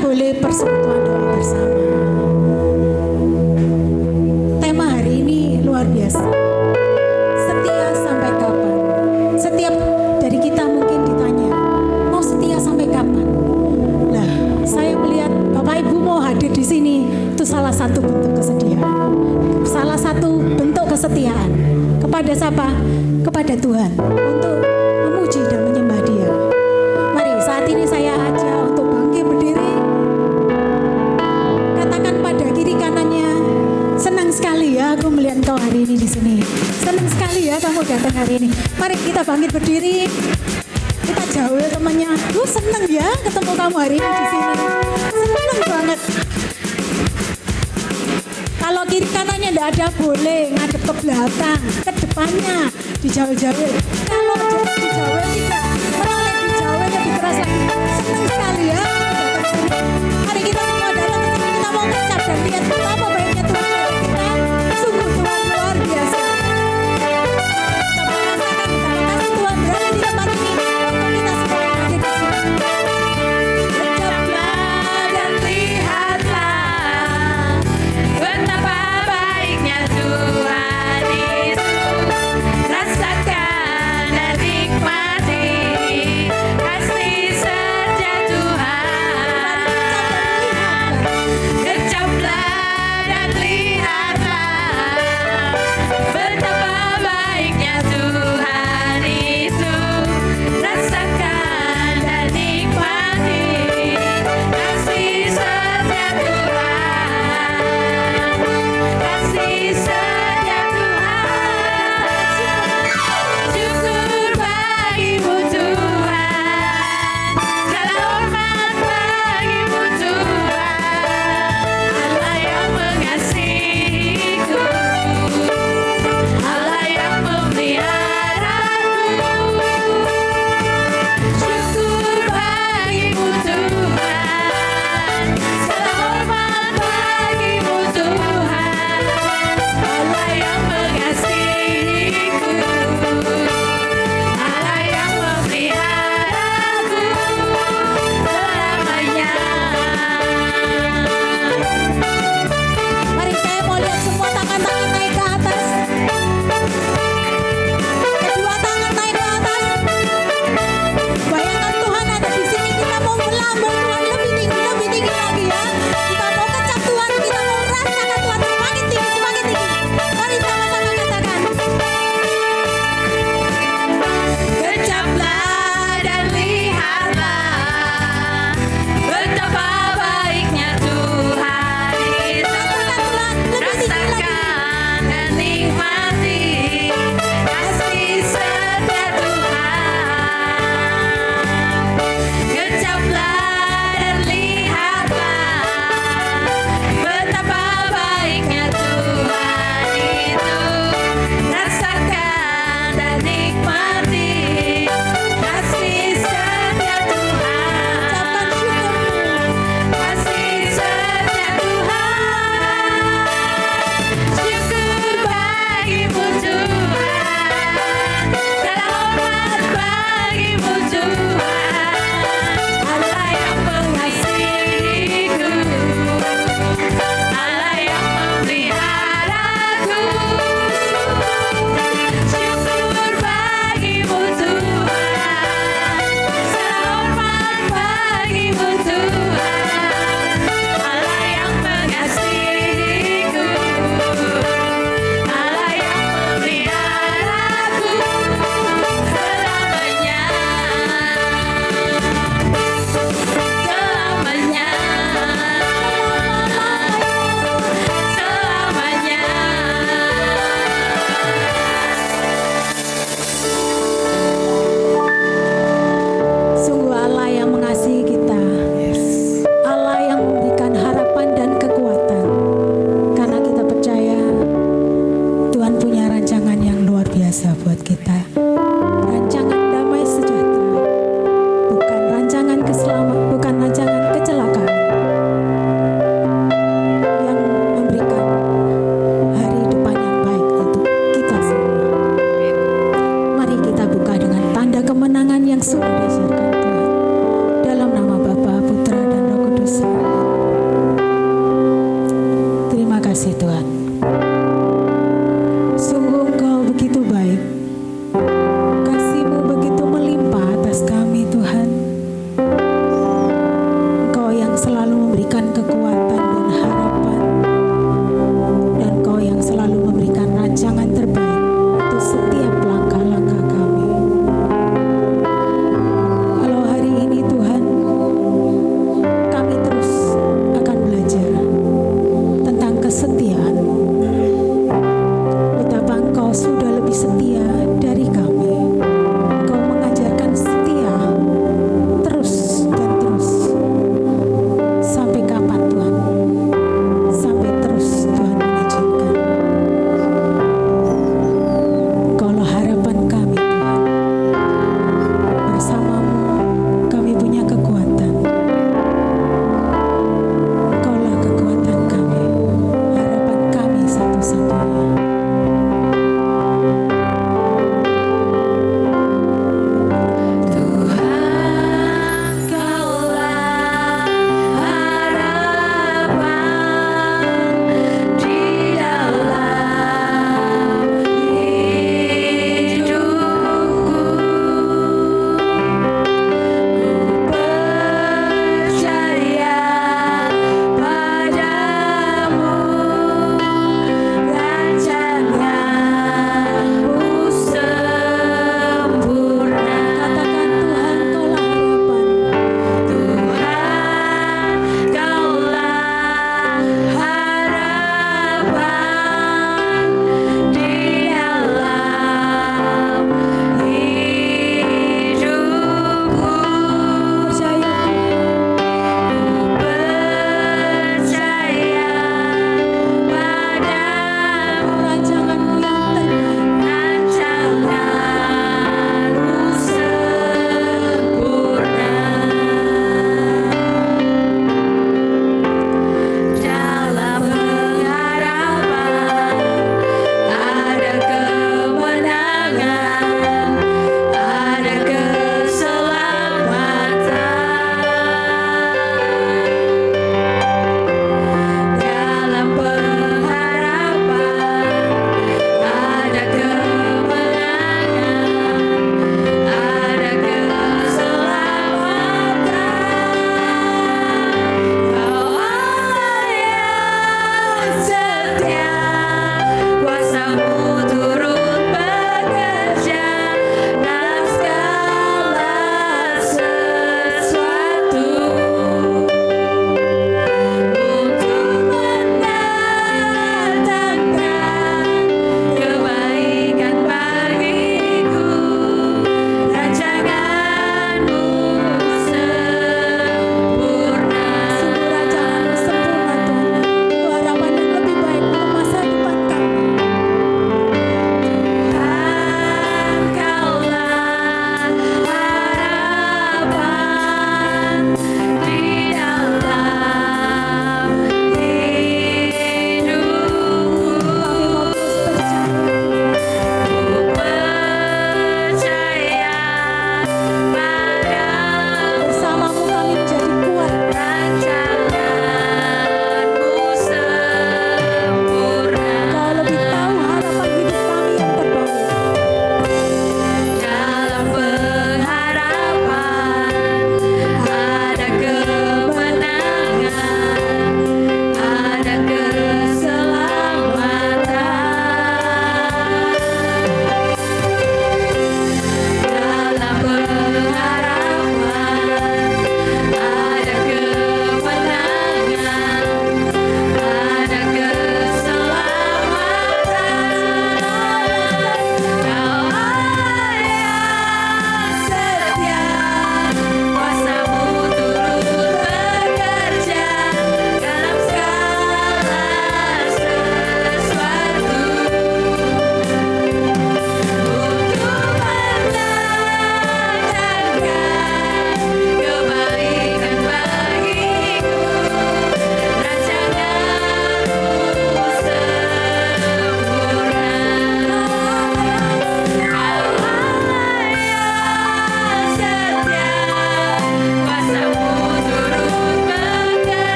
boleh persekutuan doa bersama. Tema hari ini luar biasa. Setia sampai kapan? Setiap dari kita mungkin ditanya, mau setia sampai kapan? Nah, saya melihat Bapak Ibu mau hadir di sini, itu salah satu bentuk kesetiaan. Salah satu bentuk kesetiaan. Kepada siapa? Kepada Tuhan. Untuk memuji dan menyembah Dia. Mari saat ini saya ajak untuk bangkit berdiri. Katakan pada kiri kanannya, senang sekali ya aku melihat engkau hari ini di sini. Senang sekali ya kamu datang hari ini. Mari kita bangkit berdiri. Kita jauh temannya. Lu senang ya ketemu kamu hari ini di sini. Senang banget. Kalau kiri kanannya tidak ada boleh ngadep ke belakang, ke depannya dijauh-jauh. Kalau dijauh tidak, boleh dijauh lebih keras lagi. Senang sekali ya. Mari kita semua datang ke sini, kita mau ucap dan lihat betapa baiknya Tuhan bagi kita. Sungguh Tuhan luar biasa. Kita merasakan betapa kasih Tuhan berada di tempat ini untuk kita semua yang ada di sini. Ucaplah dan lihatlah betapa baiknya Tuhan Yesus. Rasakan dan nikmati kasih setia Tuhan.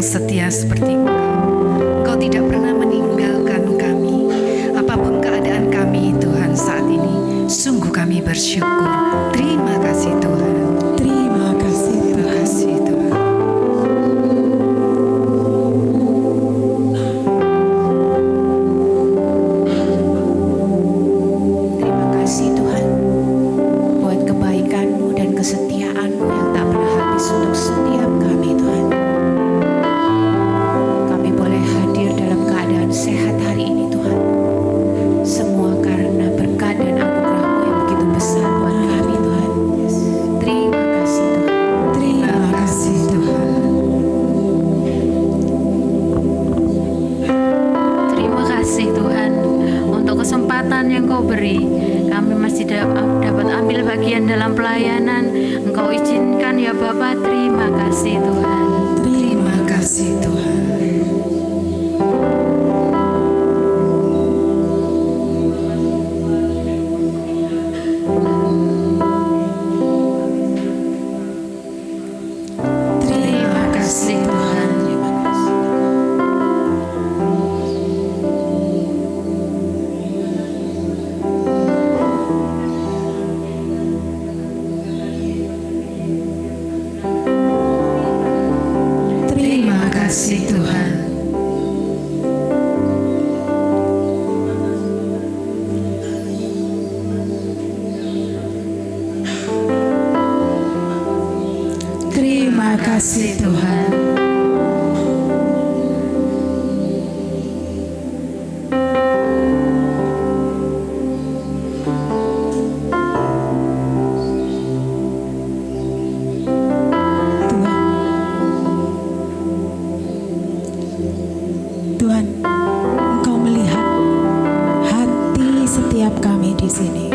setia seperti Engkau. Engkau tidak pernah meninggalkan kami. Apapun keadaan kami Tuhan saat ini, sungguh kami bersyukur. Terima kasih Tuhan. Terima kasih Terima kasih Tuhan. Terima kasih Tuhan buat kebaikan-Mu dan kesetiaan-Mu yang tak pernah habis untuk setiap kami Tuhan. Kami boleh hadir dalam keadaan sehat hari ini Tuhan. Semua karena berkat dan anugerah-Mu yang begitu besar buat kami Tuhan. Terima kasih Tuhan. Terima kasih Tuhan. Terima kasih Tuhan untuk kesempatan yang Kau beri. Kami masih dapat ambil bagian dalam pelayanan. Engkau izinkan ya Bapa. Terima kasih Tuhan. Terima kasih Tuhan. Terima kasih Tuhan. Terima kasih Tuhan. Terima kasih Tuhan. Tuhan, Engkau melihat hati setiap kami di sini.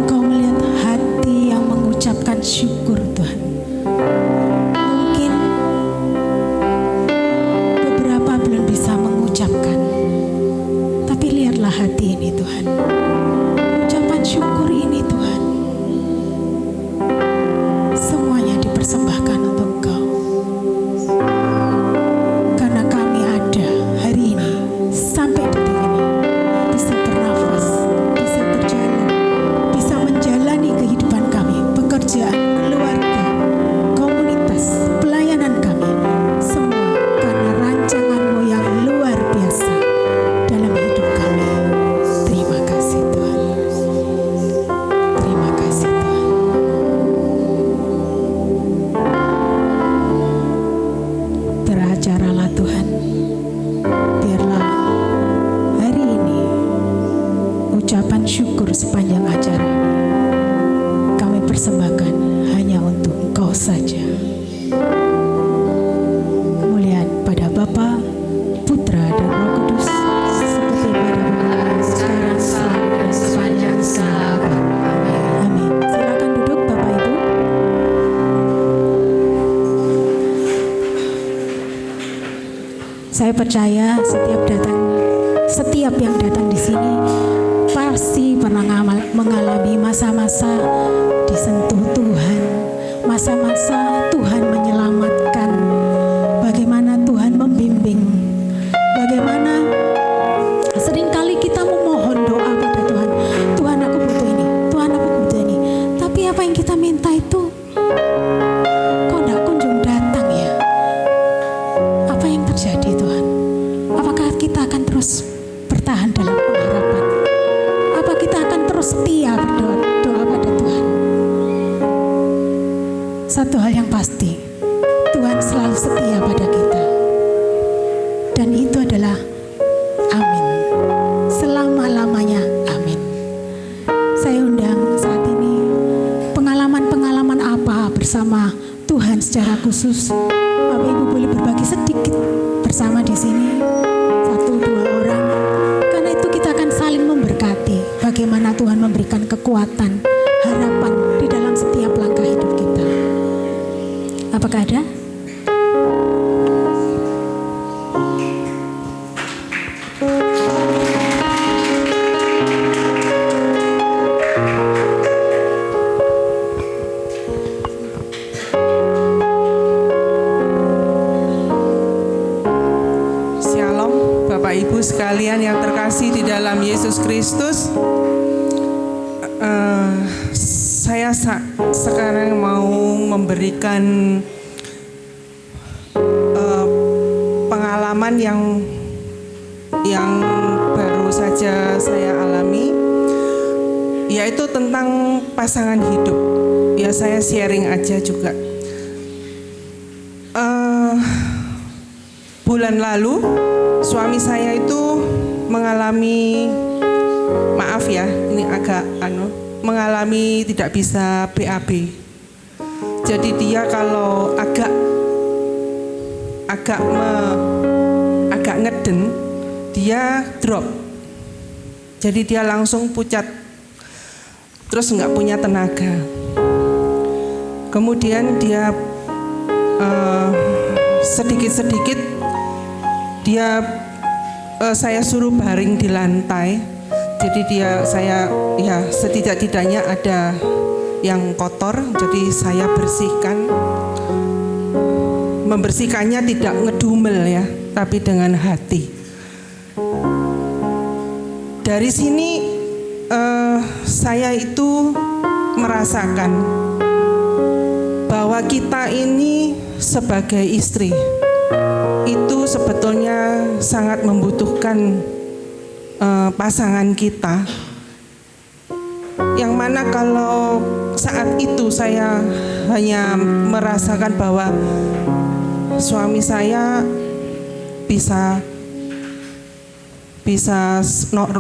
Engkau melihat hati yang mengucapkan syukur Tuhan. Mungkin beberapa belum bisa mengucapkan, tapi lihatlah hati ini Tuhan. Ucapan syukur ini Tuhan, semuanya dipersembahkan untuk Engkau. Karena kami ada hari ini sampai detik ini bisa bernafas, bisa berjalan, bisa menjalani kehidupan kami, pekerjaan, keluarga, komunitas, pelayanan kami, semua karena rancangan-Mu yang luar biasa dalam hidup kami. Terima kasih Tuhan. Terima kasih Tuhan. Beracaralah Tuhan. Biarlah hari ini ucapan syukur sepanjang acara ini kami persembahkan hanya untuk Engkau saja. Kemuliaan pada Bapa, Putra dan Roh Kudus seperti pada permulaan, sekarang, selalu dan sepanjang segala. Amin. Silakan duduk Bapak Ibu. Saya percaya setiap yang datang di sini pasti pernah mengalami masa-masa disentuh Tuhan, masa-masa Tuhan menyelamatkan, bagaimana Tuhan membimbing, bagaimana seringkali kita memohon doa pada Tuhan, Tuhan aku butuh ini, Tuhan aku butuh ini, tapi apa yang kita minta itu kok tidak kunjung datang ya? Apa yang terjadi Tuhan? Apakah kita akan terus bertahan dalam pengharapan? Apa kita akan terus setia berdoa pada Tuhan? Satu hal yang pasti, Tuhan selalu setia pada kita. Dan itu adalah amin. Selama-lamanya amin. Saya undang saat ini pengalaman-pengalaman apa bersama Tuhan secara khusus. Bapak Ibu boleh berbagi sedikit bersama di sini, 1-2 orang. Karena itu kita akan saling memberkati bagaimana Tuhan memberikan kekuatan, harapan di dalam setiap langkah hidup kita. Apakah ada? sekalian yang terkasih di dalam Yesus Kristus, saya sekarang mau memberikan pengalaman yang baru saja saya alami, yaitu tentang pasangan hidup. Ya, saya sharing aja juga. Bulan lalu suami saya itu mengalami, maaf ya, ini agak mengalami tidak bisa BAB. Jadi dia kalau agak ngeden, dia drop. Jadi dia langsung pucat, terus nggak punya tenaga. Kemudian dia sedikit-sedikit saya suruh baring di lantai. Jadi setidak-tidaknya ada yang kotor, jadi saya bersihkan. Membersihkannya tidak ngedumel ya, tapi dengan hati. Dari sini saya itu merasakan bahwa kita ini sebagai istri itu sebetulnya sangat membutuhkan pasangan kita, yang mana kalau saat itu saya hanya merasakan bahwa suami saya bisa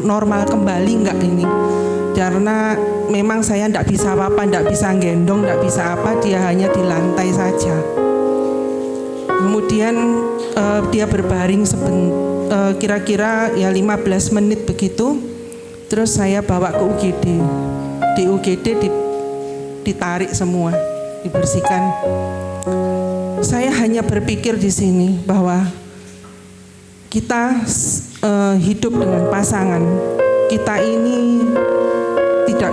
normal kembali enggak ini, karena memang saya enggak bisa apa-apa, enggak bisa gendong, enggak bisa apa, dia hanya di lantai saja. Kemudian dia berbaring kira-kira ya 15 menit begitu. Terus saya bawa ke UGD. Di UGD ditarik semua, dibersihkan. Saya hanya berpikir di sini bahwa kita hidup dengan pasangan. Kita ini tidak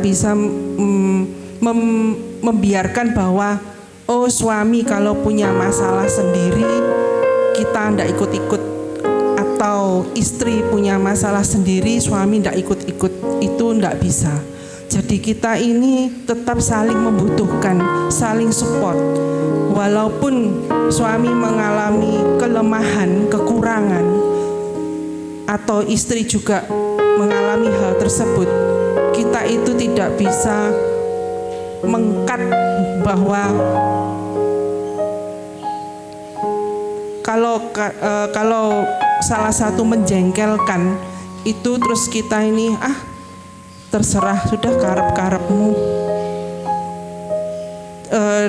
bisa membiarkan bahwa suami kalau punya masalah sendiri kita ndak ikut-ikut, atau istri punya masalah sendiri suami ndak ikut-ikut, itu ndak bisa. Jadi kita ini tetap saling membutuhkan, saling support. Walaupun suami mengalami kelemahan, kekurangan, atau istri juga mengalami hal tersebut, kita itu tidak bisa mengkat bahwa kalau salah satu menjengkelkan itu terus kita ini terserah, sudah karep-karepmu.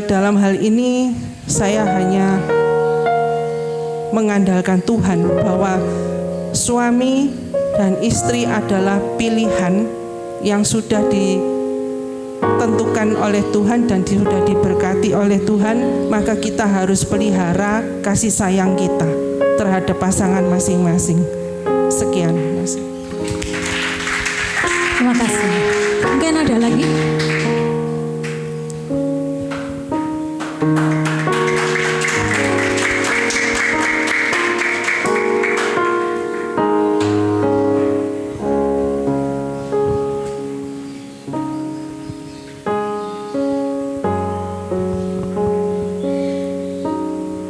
Dalam hal ini saya hanya mengandalkan Tuhan bahwa suami dan istri adalah pilihan yang sudah ditentukan oleh Tuhan dan sudah diberkati oleh Tuhan. Maka kita harus pelihara kasih sayang kita terhadap pasangan masing-masing. Sekian, Mas. Terima kasih. Mungkin ada lagi?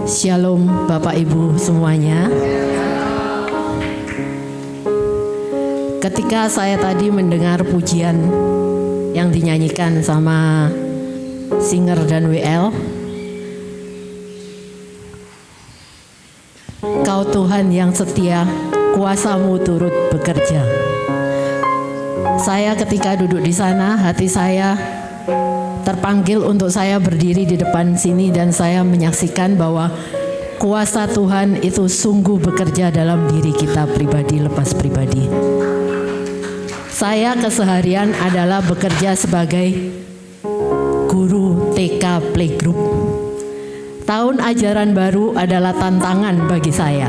Shalom Bapak Ibu semuanya. Ketika saya tadi mendengar pujian yang dinyanyikan sama Singer dan WL, Kau Tuhan yang setia, kuasa-Mu turut bekerja. Saya ketika duduk di sana, hati saya terpanggil untuk saya berdiri di depan sini dan saya menyaksikan bahwa kuasa Tuhan itu sungguh bekerja dalam diri kita pribadi lepas pribadi. Saya keseharian adalah bekerja sebagai guru TK Playgroup. Tahun ajaran baru adalah tantangan bagi saya,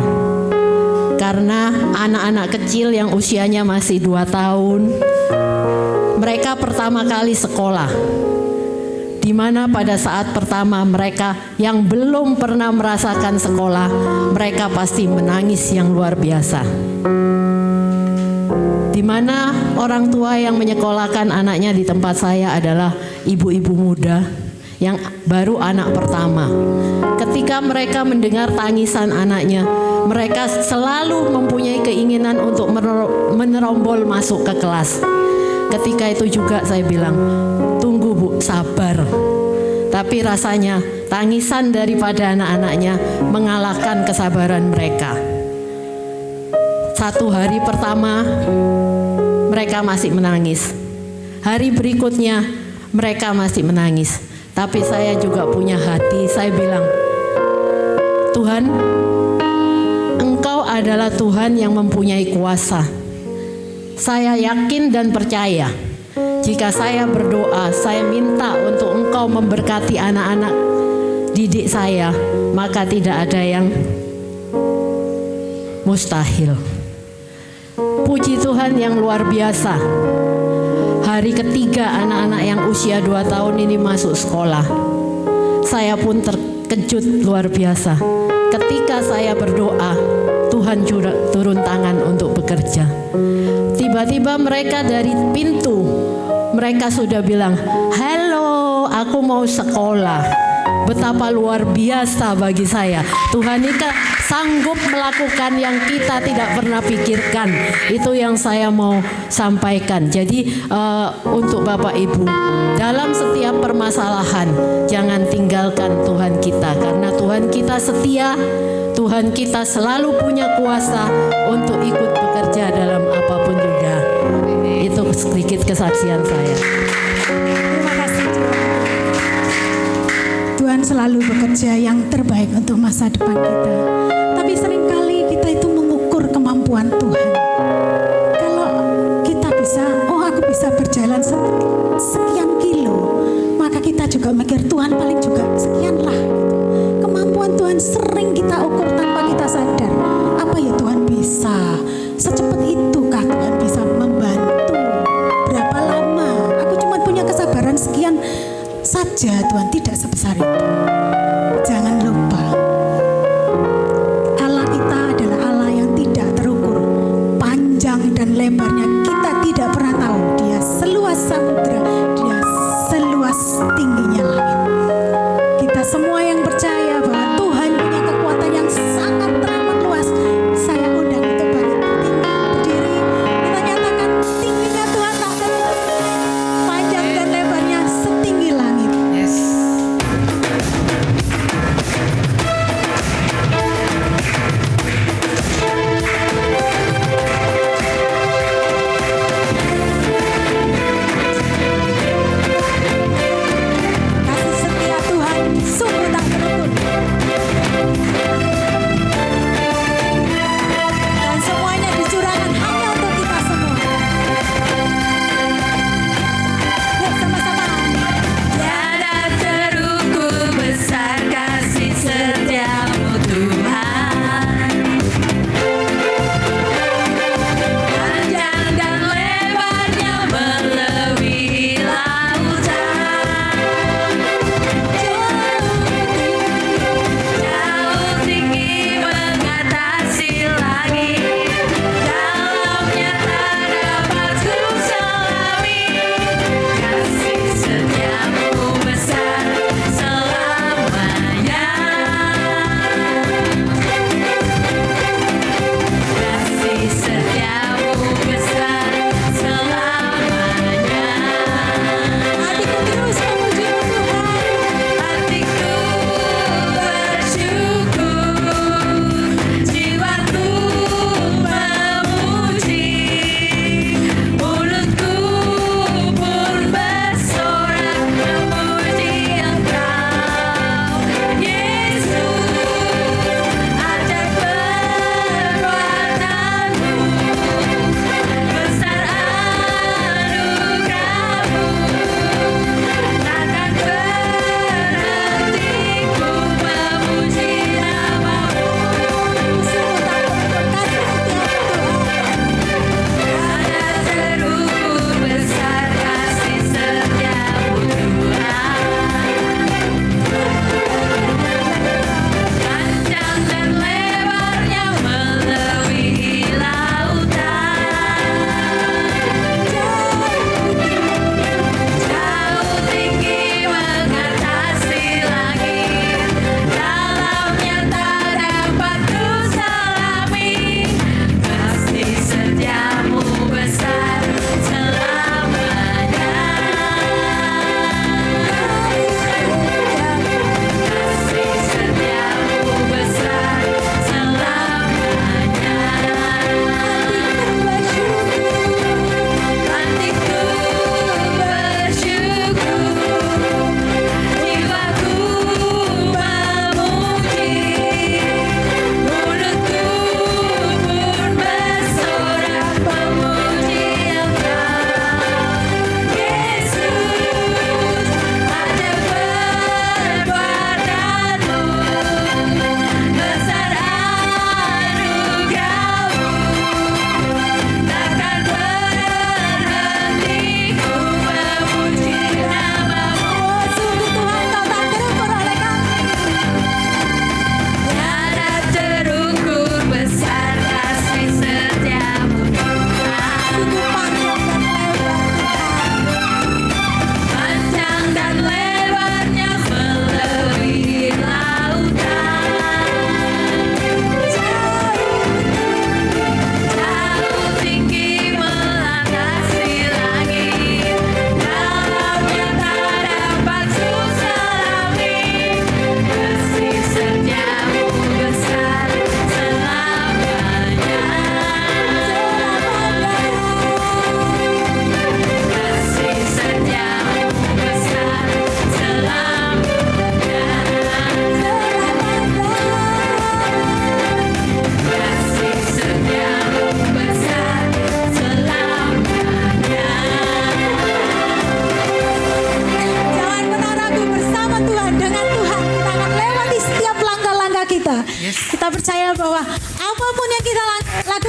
karena anak-anak kecil yang usianya masih 2 tahun, mereka pertama kali sekolah. di mana pada saat pertama mereka yang belum pernah merasakan sekolah, mereka pasti menangis yang luar biasa. Di mana orang tua yang menyekolahkan anaknya di tempat saya adalah ibu-ibu muda yang baru anak pertama. Ketika mereka mendengar tangisan anaknya, mereka selalu mempunyai keinginan untuk menerombol masuk ke kelas. Ketika itu juga saya bilang, tunggu Bu, sabar. Tapi rasanya tangisan daripada anak-anaknya mengalahkan kesabaran mereka. 1 hari pertama mereka masih menangis. Hari berikutnya mereka masih menangis. Tapi saya juga punya hati, saya bilang, Tuhan, Engkau adalah Tuhan yang mempunyai kuasa. Saya yakin dan percaya, jika saya berdoa, saya minta untuk Engkau memberkati anak-anak didik saya, maka tidak ada yang mustahil. Puji Tuhan yang luar biasa. Hari ketiga anak-anak yang usia 2 tahun ini masuk sekolah. Saya pun terkejut luar biasa. Ketika saya berdoa, Tuhan juga turun tangan untuk bekerja. Tiba-tiba mereka dari pintu, mereka sudah bilang, "Halo, aku mau sekolah." Betapa luar biasa bagi saya. Tuhan itu sanggup melakukan yang kita tidak pernah pikirkan. Itu yang saya mau sampaikan. Jadi untuk Bapak Ibu, dalam setiap permasalahan jangan tinggalkan Tuhan kita, karena Tuhan kita setia. Tuhan kita selalu punya kuasa untuk ikut bekerja dalam apapun juga. Itu sedikit kesaksian saya. Terima kasih Tuhan. Tuhan selalu bekerja yang terbaik untuk masa depan kita. Tapi seringkali kita itu mengukur kemampuan Tuhan. Kalau kita bisa, aku bisa berjalan sekian kilo, maka kita juga mikir Tuhan paling juga sekian lah. Kemampuan Tuhan sering kita ukur tanpa kita sadar. Apa ya Tuhan bisa? Secepat itukah Tuhan bisa membantu? Berapa lama? Aku cuma punya kesabaran sekian saja, Tuhan tidak sebesar itu. Jangan lupa, Allah kita adalah Allah yang tidak terukur. Panjang dan lebarnya kita tidak pernah tahu. Dia seluas samudra, dia seluas tingginya langit. Kita semua yang percaya bahwa Tuhan punya kekuatan yang sangat teramat luas. Saya undang untuk bangkit tinggi, berdiri. Kita nyatakan tingginya Tuhan tak terukur. Panjang dan lebarnya setinggi langit. Yes.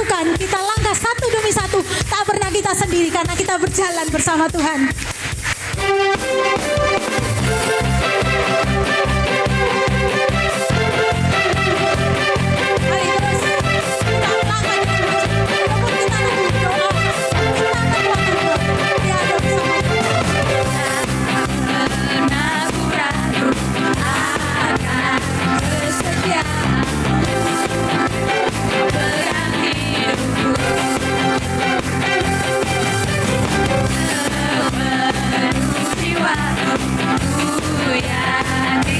satukan, kita langkah satu demi satu. Tak pernah kita sendiri karena kita berjalan bersama Tuhan. Mari terus kita langkah dengan bersama. Walaupun kita lagi berdoa, kita akan berdoa. Dia ada bersama kita. Aku ragu akan kesetiaan perang hidupku. Sepenuh jiwaku ku yakin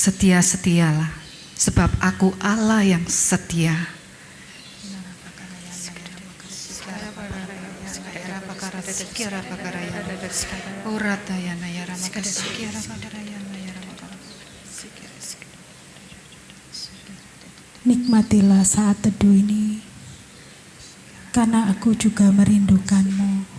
setia-setialah, sebab aku Allah yang setia. Nikmatilah saat teduh ini, karena aku juga merindukanmu.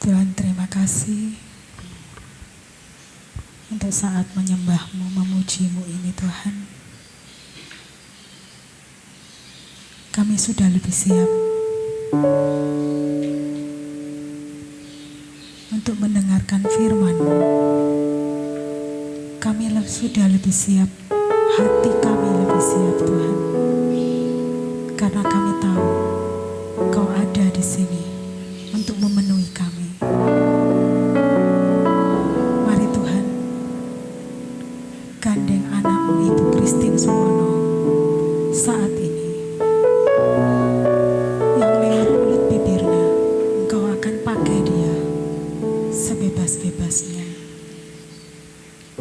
Tuhan, terima kasih untuk saat menyembah-Mu, memuji-Mu ini Tuhan. Kami sudah lebih siap untuk mendengarkan firman-Mu. Kami sudah lebih siap, hati kami lebih siap Tuhan. Karena kami tahu Engkau ada di sini untuk memenuhi kami. Mari Tuhan, gandeng anak-Mu Ibu Christine Suwono saat ini. Yang lewat mulut bibirnya, Engkau akan pakai dia sebebas-bebasnya.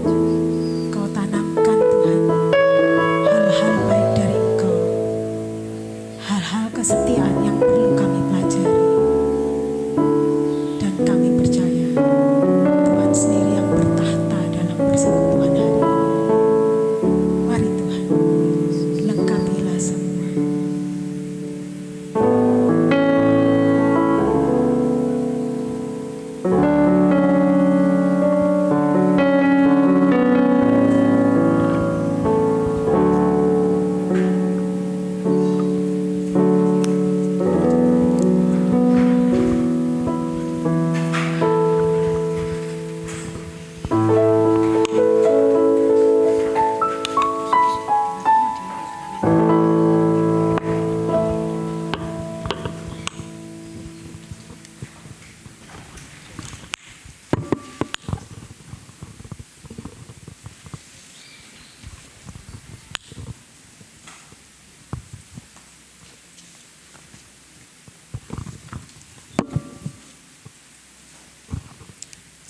Engkau tanamkan Tuhan hal-hal baik dari Engkau, hal-hal kesetiaan yang perlu kami pelajari. Dan kami percaya Tuhan sendiri yang bertahta dalam persekutuan hari ini. Mari Tuhan, lengkapilah semua.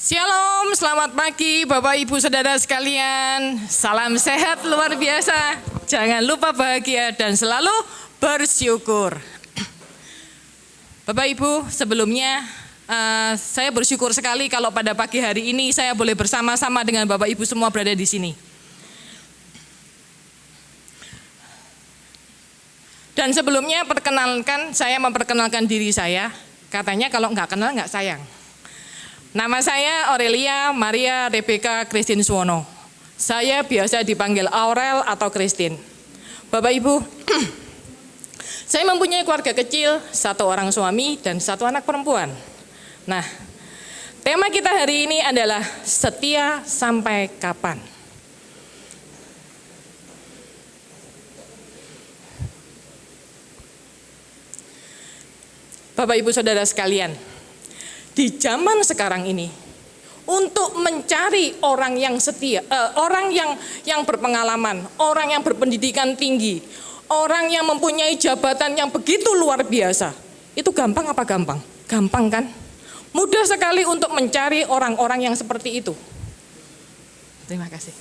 Shalom, selamat pagi Bapak Ibu Saudara sekalian. Salam sehat luar biasa. Jangan lupa bahagia dan selalu bersyukur. Bapak Ibu, sebelumnya saya bersyukur sekali kalau pada pagi hari ini saya boleh bersama-sama dengan Bapak Ibu semua berada di sini. Dan sebelumnya saya memperkenalkan diri saya. Katanya kalau nggak kenal nggak sayang. Nama saya Aurelia Maria Rebecca Christine Suwono. Saya biasa dipanggil Aurel atau Christine. Bapak Ibu, saya mempunyai keluarga kecil, 1 orang suami dan 1 anak perempuan. Nah, tema kita hari ini adalah setia sampai kapan? Bapak Ibu Saudara sekalian, di zaman sekarang ini, untuk mencari orang yang setia, orang yang berpengalaman, orang yang berpendidikan tinggi, orang yang mempunyai jabatan yang begitu luar biasa, itu gampang apa gampang? Gampang kan? Mudah sekali untuk mencari orang-orang yang seperti itu. Terima kasih.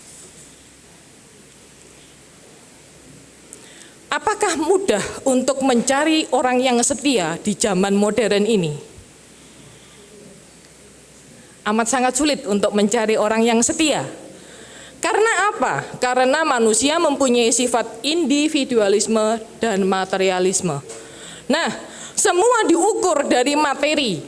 Apakah mudah untuk mencari orang yang setia di zaman modern ini? Amat sangat sulit untuk mencari orang yang setia. Karena apa? Karena manusia mempunyai sifat individualisme dan materialisme. Nah, semua diukur dari materi.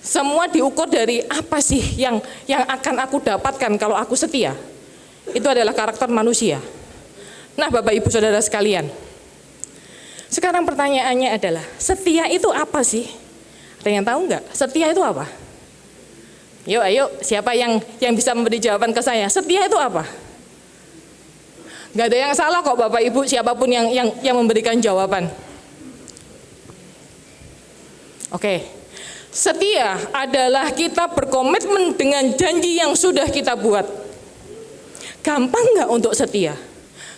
Semua diukur dari apa sih yang akan aku dapatkan kalau aku setia. Itu adalah karakter manusia. Nah, Bapak Ibu Saudara sekalian, sekarang pertanyaannya adalah, setia itu apa sih? Ada yang tahu nggak? Setia itu apa? Yuk, ayo, siapa yang bisa memberi jawaban ke saya? Setia itu apa? Nggak ada yang salah kok Bapak Ibu, siapapun yang memberikan jawaban. Oke, setia adalah kita berkomitmen dengan janji yang sudah kita buat. Gampang nggak untuk setia?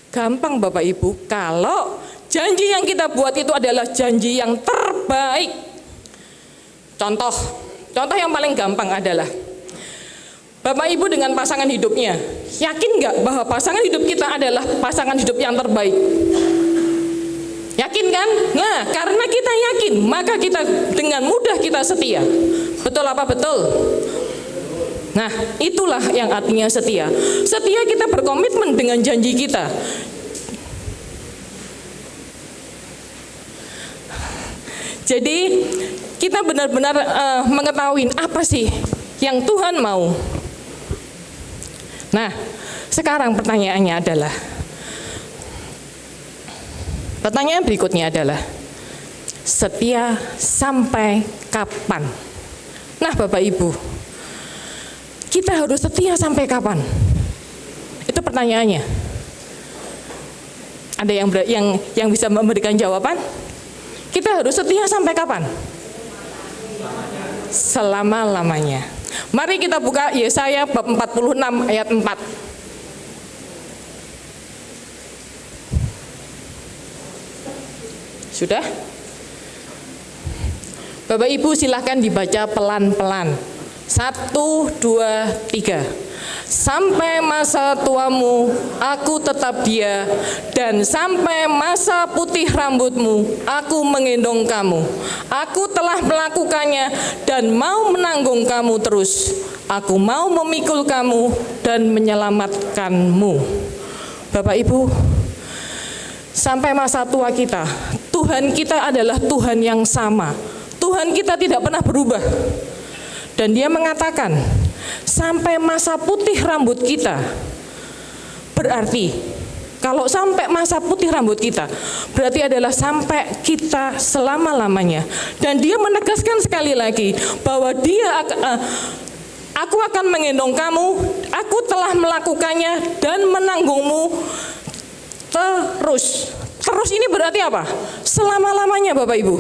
Gampang Bapak Ibu, kalau janji yang kita buat itu adalah janji yang terbaik. Contoh yang paling gampang adalah Bapak Ibu dengan pasangan hidupnya, yakin nggak bahwa pasangan hidup kita adalah pasangan hidup yang terbaik? Yakin kan? Nah, karena kita yakin, maka kita dengan mudah kita setia. Betul apa betul? Nah, itulah yang artinya setia. Setia kita berkomitmen dengan janji kita. Jadi kita benar-benar mengetahui apa sih yang Tuhan mau. Nah, sekarang pertanyaannya adalah, pertanyaan berikutnya adalah, setia sampai kapan? Nah Bapak Ibu, kita harus setia sampai kapan? Itu pertanyaannya. Ada yang bisa memberikan jawaban? Kita harus setia sampai kapan? Selama-lamanya. Mari kita buka Yesaya bab 46 ayat 4. Sudah? Bapak Ibu silahkan dibaca pelan-pelan. 1, 2, 3. Sampai masa tuamu aku tetap dia, dan sampai masa putih rambutmu aku menggendong kamu. Aku telah melakukannya dan mau menanggung kamu terus. Aku mau memikul kamu dan menyelamatkanmu. Bapak Ibu, sampai masa tua kita, Tuhan kita adalah Tuhan yang sama. Tuhan kita tidak pernah berubah. Dan Dia mengatakan, sampai masa putih rambut kita. Berarti kalau sampai masa putih rambut kita, berarti adalah sampai kita selama-lamanya. Dan Dia menegaskan sekali lagi bahwa aku akan menggendong kamu, aku telah melakukannya dan menanggungmu terus. Terus ini berarti apa? Selama-lamanya Bapak Ibu.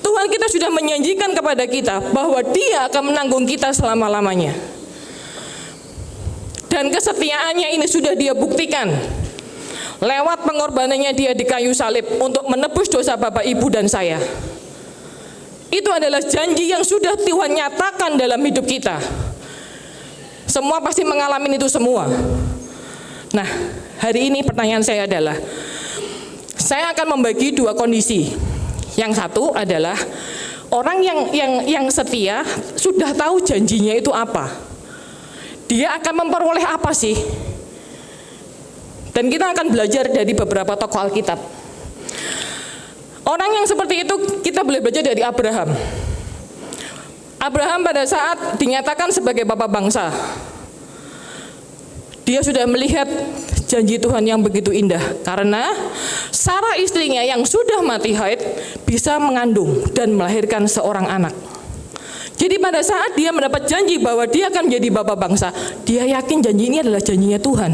Tuhan kita sudah menjanjikan kepada kita bahwa Dia akan menanggung kita selama-lamanya. Dan kesetiaannya ini sudah Dia buktikan lewat pengorbanannya Dia di kayu salib untuk menebus dosa Bapak Ibu dan saya. Itu adalah janji yang sudah Tuhan nyatakan dalam hidup kita. Semua pasti mengalami itu semua. Nah, hari ini pertanyaan saya adalah, saya akan membagi dua kondisi. Yang satu adalah orang yang setia sudah tahu janjinya itu apa. Dia akan memperoleh apa sih? Dan kita akan belajar dari beberapa tokoh Alkitab. Orang yang seperti itu kita boleh belajar dari Abraham. Abraham pada saat dinyatakan sebagai bapa bangsa, dia sudah melihat janji Tuhan yang begitu indah, karena Sarah istrinya yang sudah mati haid bisa mengandung dan melahirkan seorang anak. Jadi pada saat dia mendapat janji bahwa dia akan menjadi bapa bangsa, dia yakin janji ini adalah janjinya Tuhan.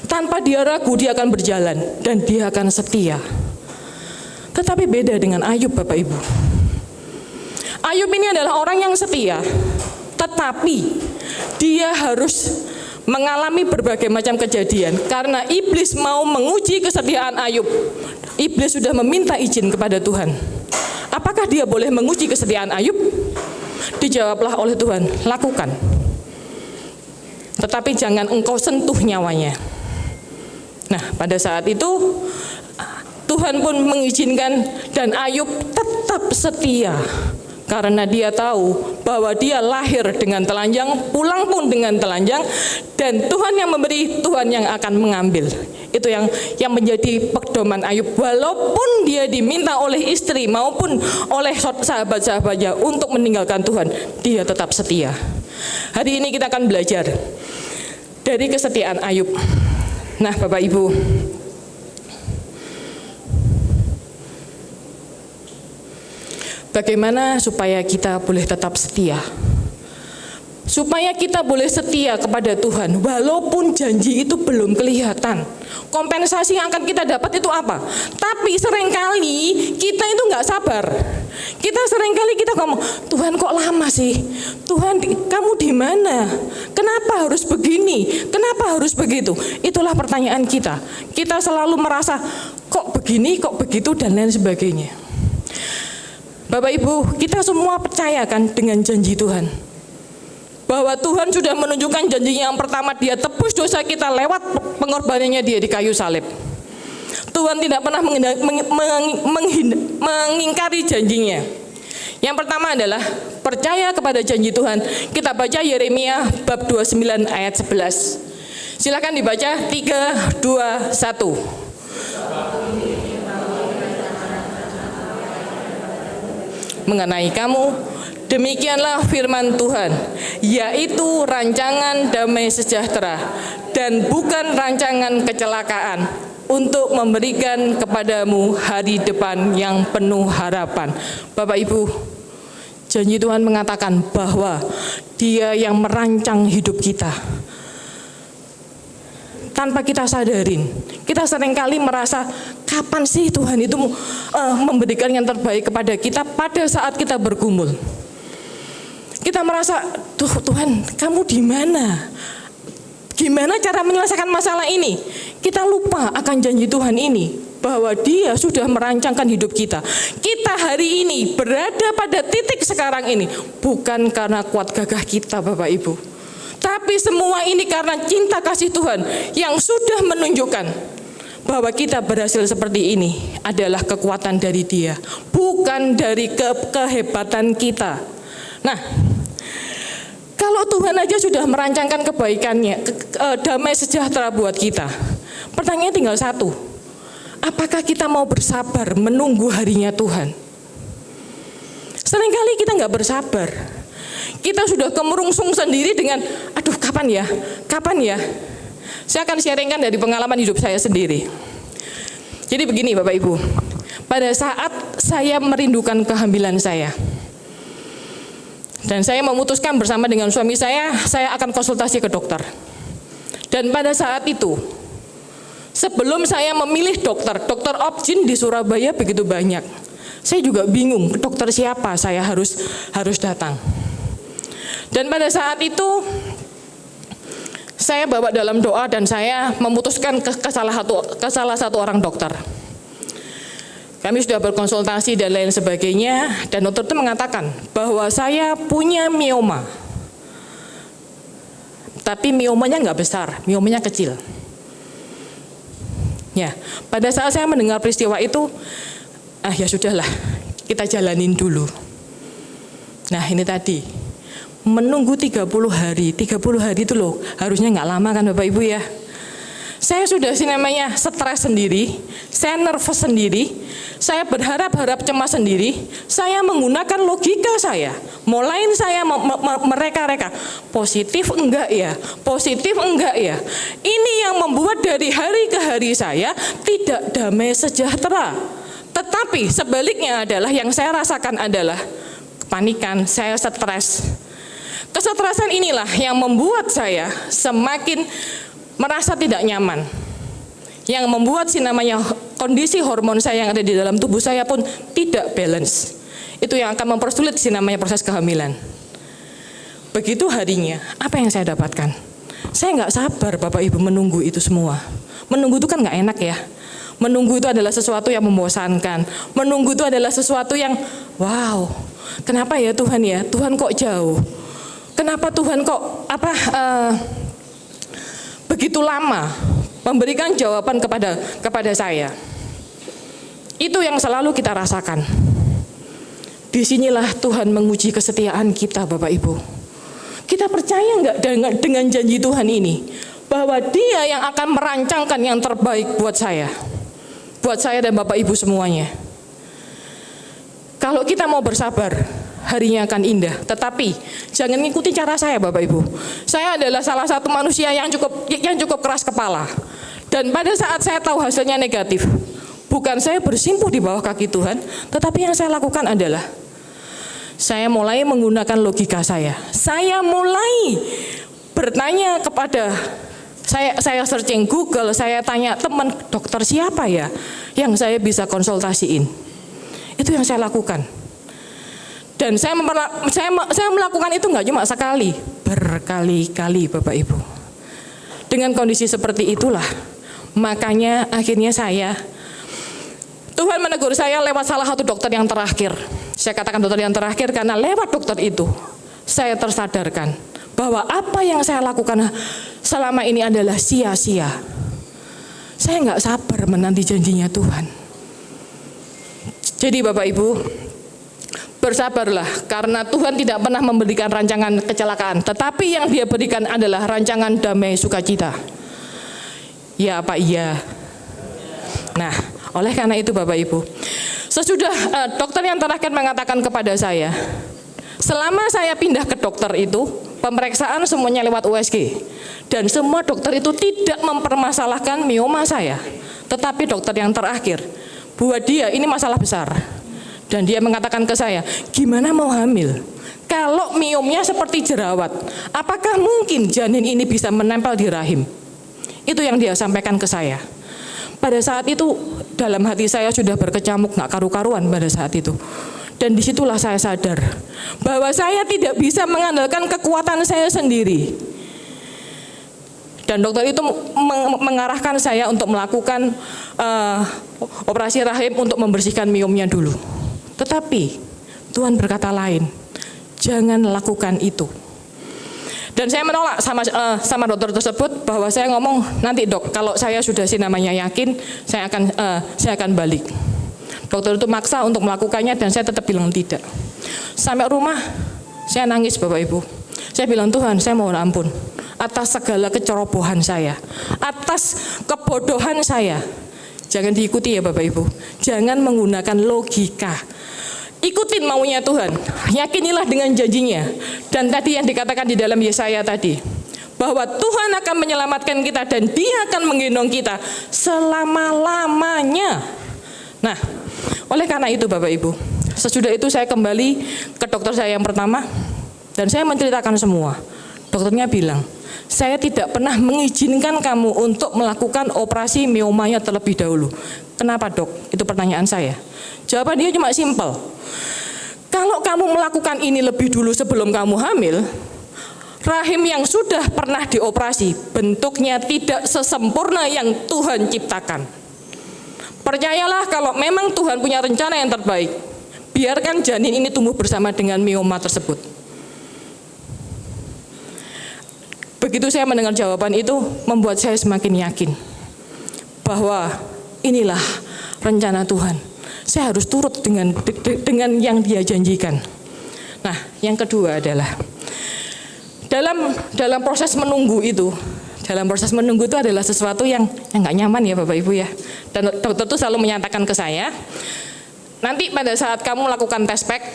Tanpa dia ragu, dia akan berjalan dan dia akan setia. Tetapi beda dengan Ayub Bapak Ibu. Ayub ini adalah orang yang setia, tetapi dia harus mengalami berbagai macam kejadian karena iblis mau menguji kesetiaan Ayub. Iblis sudah meminta izin kepada Tuhan. Apakah dia boleh menguji kesetiaan Ayub? Dijawablah oleh Tuhan, lakukan. Tetapi jangan engkau sentuh nyawanya. Nah, pada saat itu Tuhan pun mengizinkan dan Ayub tetap setia. Karena dia tahu bahwa dia lahir dengan telanjang, pulang pun dengan telanjang, dan Tuhan yang memberi, Tuhan yang akan mengambil. Itu yang menjadi pedoman Ayub. Walaupun dia diminta oleh istri maupun oleh sahabat-sahabatnya untuk meninggalkan Tuhan, dia tetap setia. Hari ini kita akan belajar dari kesetiaan Ayub. Nah, Bapak Ibu, Bagaimana supaya kita boleh tetap setia? Supaya kita boleh setia kepada Tuhan walaupun janji itu belum kelihatan. Kompensasi yang akan kita dapat itu apa? Tapi seringkali kita itu nggak sabar. Kita seringkali kita ngomong, Tuhan kok lama sih? Tuhan kamu di mana? Kenapa harus begini? Kenapa harus begitu? Itulah pertanyaan kita. Kita selalu merasa kok begini, kok begitu dan lain sebagainya. Bapak Ibu, kita semua percayakan dengan janji Tuhan. Bahwa Tuhan sudah menunjukkan janjinya yang pertama, Dia tebus dosa kita lewat pengorbanannya Dia di kayu salib. Tuhan tidak pernah mengingkari janjinya. Yang pertama adalah percaya kepada janji Tuhan. Kita baca Yeremia bab 29 ayat 11. Silakan dibaca 3, 2, 1. Mengenai kamu, demikianlah firman Tuhan, yaitu rancangan damai sejahtera dan bukan rancangan kecelakaan, untuk memberikan kepadamu hari depan yang penuh harapan. Bapak Ibu, janji Tuhan mengatakan bahwa Dia yang merancang hidup kita. Tanpa kita sadarin, kita seringkali merasa kapan sih Tuhan itu memberikan yang terbaik kepada kita pada saat kita bergumul. Kita merasa, Tuhan kamu di mana? Gimana cara menyelesaikan masalah ini? Kita lupa akan janji Tuhan ini, bahwa Dia sudah merancangkan hidup kita. Kita hari ini berada pada titik sekarang ini bukan karena kuat gagah kita Bapak Ibu, tapi semua ini karena cinta kasih Tuhan yang sudah menunjukkan bahwa kita berhasil seperti ini adalah kekuatan dari Dia, bukan dari kehebatan kita. Nah, kalau Tuhan aja sudah merancangkan kebaikannya, damai sejahtera buat kita, pertanyaannya tinggal satu, apakah kita mau bersabar menunggu harinya Tuhan? Seringkali kita nggak bersabar. Kita sudah kemerungsung sendiri dengan, aduh kapan ya? Saya akan sharingkan dari pengalaman hidup saya sendiri. Jadi begini Bapak Ibu, pada saat saya merindukan kehamilan saya, dan saya memutuskan bersama dengan suami saya akan konsultasi ke dokter. Dan pada saat itu, sebelum saya memilih dokter Opjin di Surabaya begitu banyak. Saya juga bingung, dokter siapa saya harus datang. Dan pada saat itu, saya bawa dalam doa dan saya memutuskan ke salah satu orang dokter. Kami sudah berkonsultasi dan lain sebagainya, dan dokter itu mengatakan bahwa saya punya mioma. Tapi miomanya nggak besar, miomanya kecil. Ya, pada saat saya mendengar peristiwa itu, ya sudahlah, kita jalanin dulu. Nah ini tadi, menunggu 30 hari itu loh, harusnya nggak lama kan Bapak Ibu ya. Saya sudah namanya stres sendiri, saya nervous sendiri, saya berharap cemas sendiri, saya menggunakan logika saya, mulai saya mereka-reka, positif enggak ya. Ini yang membuat dari hari ke hari saya tidak damai sejahtera. Tetapi sebaliknya adalah yang saya rasakan adalah kepanikan, saya stres. Kesetresan inilah yang membuat saya semakin merasa tidak nyaman, yang membuat namanya kondisi hormon saya yang ada di dalam tubuh saya pun tidak balance. Itu yang akan mempersulit namanya proses kehamilan. Begitu harinya, apa yang saya dapatkan? Saya nggak sabar Bapak Ibu menunggu itu semua. Menunggu itu kan nggak enak ya. Menunggu itu adalah sesuatu yang membosankan. Menunggu itu adalah sesuatu yang wow, kenapa ya Tuhan ya? Tuhan kok jauh? Kenapa Tuhan kok begitu lama memberikan jawaban kepada saya? Itu yang selalu kita rasakan. Disinilah Tuhan menguji kesetiaan kita Bapak Ibu. Kita percaya nggak dengan janji Tuhan ini, bahwa Dia yang akan merancangkan yang terbaik buat saya dan Bapak Ibu semuanya. Kalau kita mau bersabar, harinya akan indah. Tetapi jangan ngikuti cara saya Bapak Ibu. Saya adalah salah satu manusia yang cukup keras kepala. Dan pada saat saya tahu hasilnya negatif, bukan saya bersimpuh di bawah kaki Tuhan, tetapi yang saya lakukan adalah Saya mulai menggunakan logika saya. Saya mulai bertanya kepada, saya searching Google, saya tanya teman dokter siapa ya yang saya bisa konsultasiin. Itu yang saya lakukan. Dan saya melakukan itu nggak cuma sekali, berkali-kali Bapak Ibu. Dengan kondisi seperti itulah, makanya akhirnya Tuhan menegur saya lewat salah satu dokter yang terakhir. Saya katakan dokter yang terakhir karena lewat dokter itu saya tersadarkan bahwa apa yang saya lakukan selama ini adalah sia-sia. Saya nggak sabar menanti janjinya Tuhan. Jadi Bapak Ibu, bersabarlah karena Tuhan tidak pernah memberikan rancangan kecelakaan, tetapi yang Dia berikan adalah rancangan damai sukacita. Ya apa iya? Nah, oleh karena itu Bapak Ibu, sesudah dokter yang terakhir mengatakan kepada saya, selama saya pindah ke dokter itu, pemeriksaan semuanya lewat USG. Dan semua dokter itu tidak mempermasalahkan mioma saya. Tetapi dokter yang terakhir, buat dia ini masalah besar. Dan dia mengatakan ke saya, gimana mau hamil? Kalau miomnya seperti jerawat, apakah mungkin janin ini bisa menempel di rahim? Itu yang dia sampaikan ke saya. Pada saat itu dalam hati saya sudah berkecamuk gak karu-karuan pada saat itu. Dan disitulah saya sadar bahwa saya tidak bisa mengandalkan kekuatan saya sendiri. Dan dokter itu mengarahkan saya untuk melakukan operasi rahim untuk membersihkan miomnya dulu. Tetapi Tuhan berkata lain, jangan lakukan itu. Dan saya menolak sama dokter tersebut bahwa saya ngomong, nanti dok, kalau saya sudah namanya yakin, saya akan balik. Dokter itu maksa untuk melakukannya dan saya tetap bilang tidak. Sampai rumah, saya nangis Bapak Ibu. Saya bilang, Tuhan, saya mohon ampun atas segala kecerobohan saya, atas kebodohan saya. Jangan diikuti ya Bapak Ibu. Jangan menggunakan logika. Ikutin maunya Tuhan, yakinilah dengan janjinya. Dan tadi yang dikatakan di dalam Yesaya tadi, bahwa Tuhan akan menyelamatkan kita dan Dia akan menggendong kita selama-lamanya. Nah, oleh karena itu Bapak Ibu, sesudah itu saya kembali ke dokter saya yang pertama dan saya menceritakan semua. Dokternya bilang, saya tidak pernah mengizinkan kamu untuk melakukan operasi miomanya terlebih dahulu. Kenapa dok? Itu pertanyaan saya. Jawaban dia cuma simpel. Kalau kamu melakukan ini lebih dulu sebelum kamu hamil, rahim yang sudah pernah dioperasi bentuknya tidak sesempurna yang Tuhan ciptakan. Percayalah kalau memang Tuhan punya rencana yang terbaik, biarkan janin ini tumbuh bersama dengan mioma tersebut. Begitu saya mendengar jawaban itu, membuat saya semakin yakin bahwa inilah rencana Tuhan. Saya harus turut dengan yang Dia janjikan. Nah, yang kedua adalah dalam proses menunggu itu, adalah sesuatu yang nggak nyaman ya Bapak Ibu ya. Dan dokter itu selalu menyatakan ke saya, nanti pada saat kamu melakukan tes pack,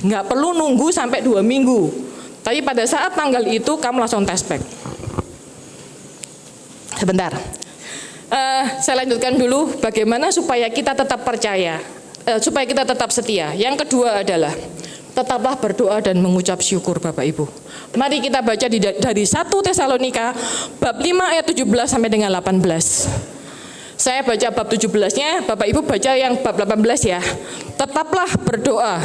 nggak perlu nunggu sampai 2 minggu. Tapi pada saat tanggal itu kamu langsung tes pack. Sebentar. Saya lanjutkan dulu bagaimana supaya kita tetap percaya, supaya kita tetap setia. Yang kedua adalah tetaplah berdoa dan mengucap syukur Bapak Ibu. Mari kita baca dari 1 Tesalonika bab 5 ayat 17 sampai dengan 18. Saya baca bab 17-nya, Bapak Ibu baca yang bab 18 ya. Tetaplah berdoa,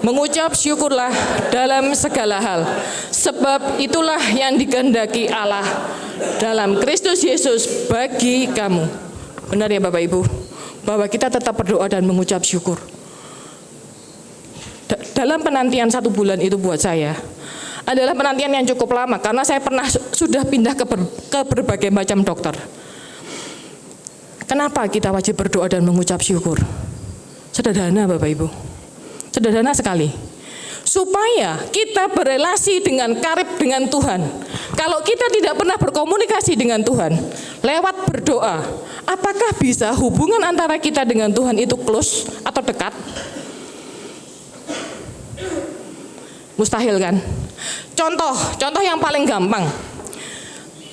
mengucap syukurlah dalam segala hal, sebab itulah yang dikehendaki Allah dalam Kristus Yesus bagi kamu. Benar ya Bapak Ibu, bahwa kita tetap berdoa dan mengucap syukur. Dalam penantian 1 bulan itu buat saya adalah penantian yang cukup lama, karena saya sudah pindah ke berbagai macam dokter. Kenapa kita wajib berdoa dan mengucap syukur? Sederhana Bapak Ibu, sederhana sekali. Supaya kita berelasi dengan karib dengan Tuhan. Kalau kita tidak pernah berkomunikasi dengan Tuhan lewat berdoa, apakah bisa hubungan antara kita dengan Tuhan itu close atau dekat? Mustahil kan? Contoh yang paling gampang.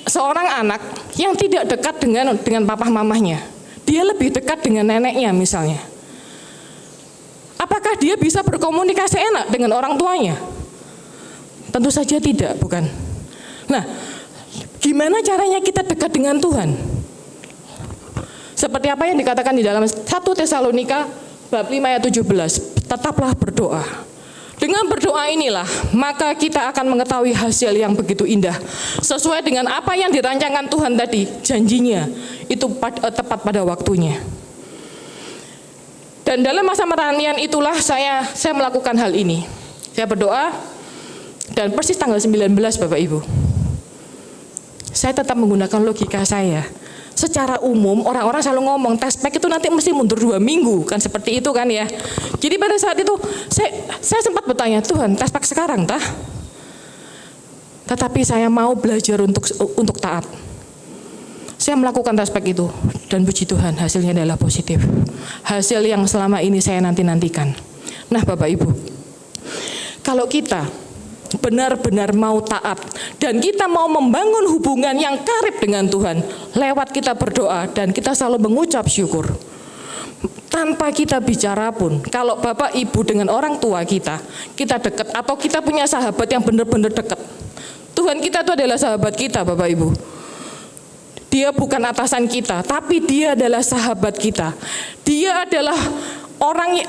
Seorang anak yang tidak dekat dengan papa mamahnya, dia lebih dekat dengan neneknya misalnya. Apakah Apakah dia bisa berkomunikasi enak dengan orang tuanya? Tentu saja tidak, bukan? Nah, gimana caranya kita dekat dengan Tuhan? Seperti apa yang dikatakan di dalam 1 Tesalonika bab 5 ayat 17, tetaplah berdoa. Dengan berdoa inilah, maka kita akan mengetahui hasil yang begitu indah. Sesuai dengan apa yang dirancangkan Tuhan tadi, janjinya itu tepat pada waktunya. Dan dalam masa pertanian itulah saya melakukan hal ini. Saya berdoa, dan persis tanggal 19 Bapak Ibu, saya tetap menggunakan logika saya. Secara umum orang-orang selalu ngomong tespek itu nanti mesti mundur 2 minggu, kan seperti itu kan ya. Jadi pada saat itu saya sempat bertanya, Tuhan tespek sekarang tah? Tetapi saya mau belajar untuk taat. Saya melakukan tespek itu dan puji Tuhan hasilnya adalah positif. Hasil yang selama ini saya nantikan. Nah Bapak Ibu, kalau kita benar-benar mau taat dan kita mau membangun hubungan yang karib dengan Tuhan lewat kita berdoa dan kita selalu mengucap syukur tanpa kita bicara pun, kalau Bapak Ibu dengan orang tua kita dekat atau kita punya sahabat yang benar-benar dekat, Tuhan kita itu adalah sahabat kita Bapak Ibu. Dia bukan atasan kita, tapi dia adalah sahabat kita. Dia adalah orang,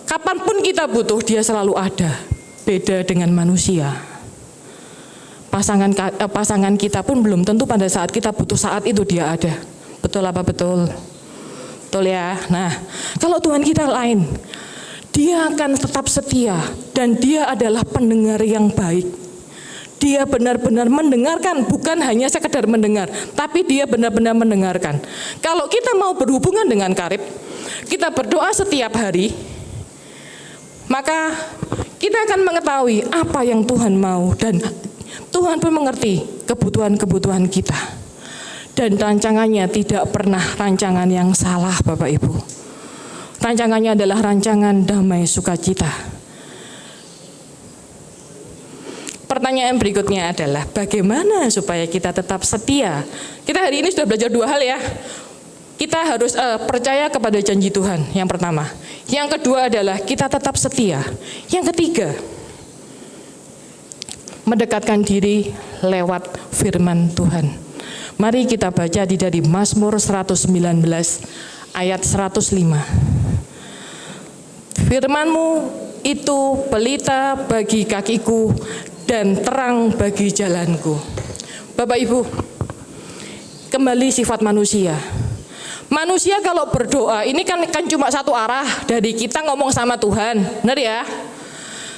kapanpun kita butuh, dia selalu ada. Beda dengan manusia. Pasangan kita pun belum tentu pada saat kita butuh saat itu dia ada. Betul apa betul? Betul ya. Nah, kalau Tuhan kita lain, dia akan tetap setia dan dia adalah pendengar yang baik. Dia benar-benar mendengarkan, bukan hanya sekedar mendengar, tapi dia benar-benar mendengarkan. Kalau kita mau berhubungan dengan karib, kita berdoa setiap hari, maka kita akan mengetahui apa yang Tuhan mau dan Tuhan pun mengerti kebutuhan-kebutuhan kita. Dan rancangannya tidak pernah rancangan yang salah Bapak Ibu. Rancangannya adalah rancangan damai sukacita. Pertanyaan berikutnya adalah bagaimana supaya kita tetap setia? Kita hari ini sudah belajar 2 hal ya. Kita harus percaya kepada janji Tuhan, yang pertama. Yang kedua adalah kita tetap setia. Yang ketiga, mendekatkan diri lewat firman Tuhan. Mari kita baca dari Mazmur 119 ayat 105. Firman-Mu itu pelita bagi kakiku dan terang bagi jalanku. Bapak Ibu, kembali sifat manusia. Manusia kalau berdoa ini kan cuma satu arah, dari kita ngomong sama Tuhan, benar ya?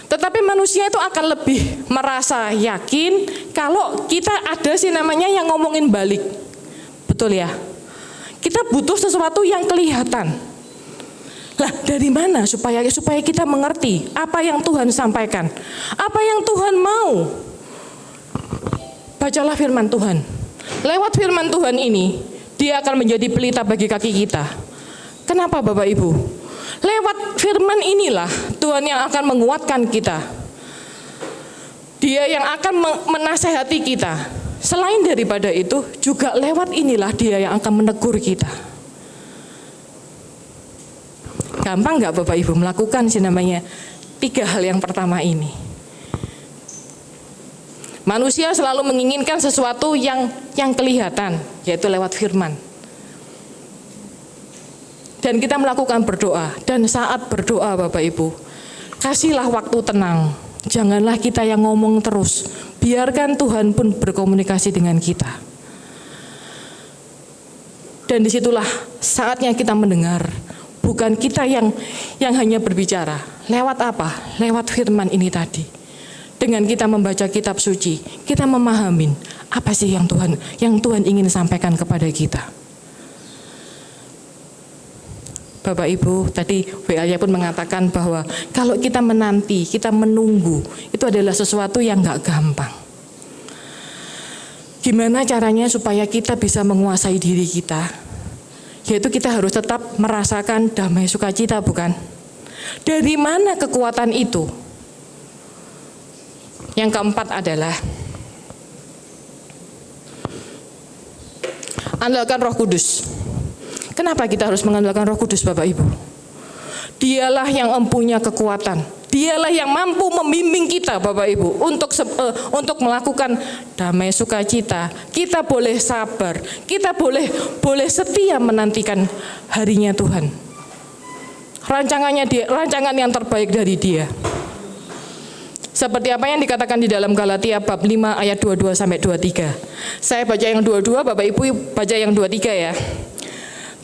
Tetapi manusia itu akan lebih merasa yakin kalau kita ada sih namanya yang ngomongin balik. Betul ya? Kita butuh sesuatu yang kelihatan. Lah dari mana supaya kita mengerti apa yang Tuhan sampaikan, apa yang Tuhan mau? Bacalah firman Tuhan. Lewat firman Tuhan ini, dia akan menjadi pelita bagi kaki kita. Kenapa Bapak Ibu? Lewat firman inilah Tuhan yang akan menguatkan kita. Dia yang akan menasehati kita. Selain daripada itu, juga lewat inilah dia yang akan menegur kita. Gampang nggak Bapak Ibu melakukan sih namanya 3 hal yang pertama ini? Manusia selalu menginginkan sesuatu yang kelihatan, yaitu lewat firman. Dan kita melakukan berdoa, dan saat berdoa Bapak Ibu, kasihlah waktu tenang. Janganlah kita yang ngomong terus, biarkan Tuhan pun berkomunikasi dengan kita. Dan disitulah saatnya kita mendengar. Bukan kita yang hanya berbicara. Lewat apa? Lewat firman ini tadi. Dengan kita membaca kitab suci, kita memahami apa sih yang Tuhan ingin sampaikan kepada kita. Bapak Ibu, tadi WA-nya pun mengatakan bahwa kalau kita menanti, kita menunggu, itu adalah sesuatu yang gak gampang. Gimana caranya supaya kita bisa menguasai diri kita? Yaitu kita harus tetap merasakan damai sukacita, bukan? Dari mana kekuatan itu? Yang keempat adalah andalkan Roh Kudus. Kenapa kita harus mengandalkan Roh Kudus Bapak Ibu? Dialah yang mempunyai kekuatan. Dialah yang mampu membimbing kita Bapak Ibu untuk melakukan damai sukacita. Kita boleh sabar, kita boleh setia menantikan harinya Tuhan. Rancangan yang terbaik dari Dia. Seperti apa yang dikatakan di dalam Galatia bab 5 ayat 22 sampai 23. Saya baca yang 22, Bapak Ibu baca yang 23 ya.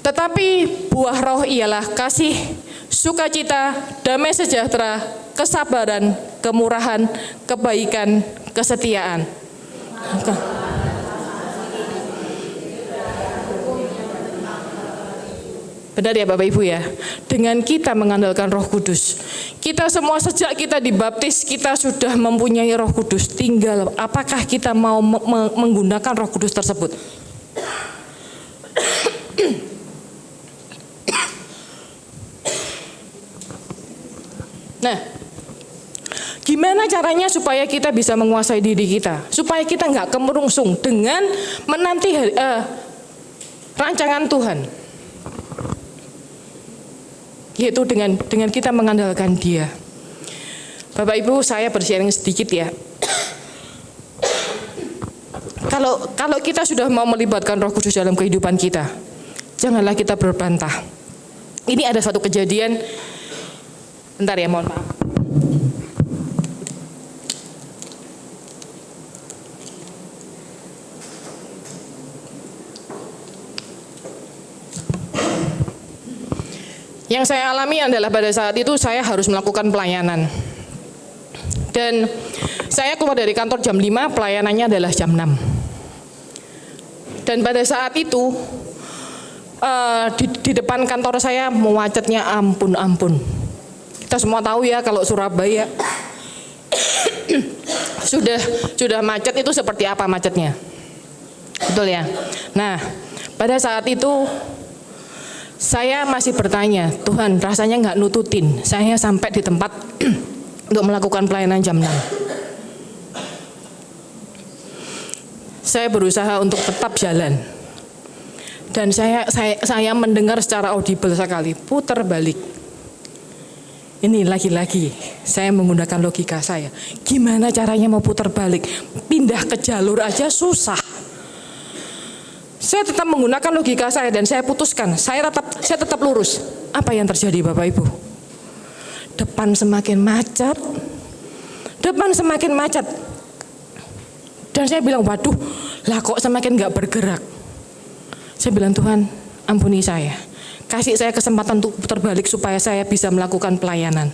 Tetapi buah roh ialah kasih, sukacita, damai sejahtera, kesabaran, kemurahan, kebaikan, kesetiaan. Benar ya Bapak Ibu ya, dengan kita mengandalkan Roh Kudus, kita semua sejak kita dibaptis, kita sudah mempunyai Roh Kudus. Tinggal apakah kita mau menggunakan Roh Kudus tersebut. Nah, gimana caranya supaya kita bisa menguasai diri kita, supaya kita nggak kemerungsung dengan menanti rancangan Tuhan, yaitu dengan kita mengandalkan Dia. Bapak Ibu, saya bersharing sedikit ya. Kalau kita sudah mau melibatkan Roh Kudus dalam kehidupan kita, janganlah kita berbantah. Ini ada satu kejadian. Bentar ya, mohon maaf. Yang saya alami adalah pada saat itu saya harus melakukan pelayanan. Dan saya keluar dari kantor jam 5, pelayanannya adalah jam 6. Dan pada saat itu di depan kantor saya macetnya ampun. Kita semua tahu ya kalau Surabaya sudah macet itu seperti apa macetnya. Betul ya? Nah, pada saat itu saya masih bertanya, Tuhan rasanya nggak nututin saya sampai di tempat untuk melakukan pelayanan jam 6. Saya berusaha untuk tetap jalan. Dan saya mendengar secara audible sekali, putar balik. Ini lagi-lagi saya menggunakan logika saya. Gimana caranya mau putar balik? Pindah ke jalur aja susah. Saya tetap menggunakan logika saya dan saya putuskan, saya tetap lurus. Apa yang terjadi Bapak Ibu? Depan semakin macet. Dan saya bilang, waduh, lah kok semakin gak bergerak. Saya bilang, Tuhan ampuni saya. Kasih saya kesempatan untuk putar balik supaya saya bisa melakukan pelayanan.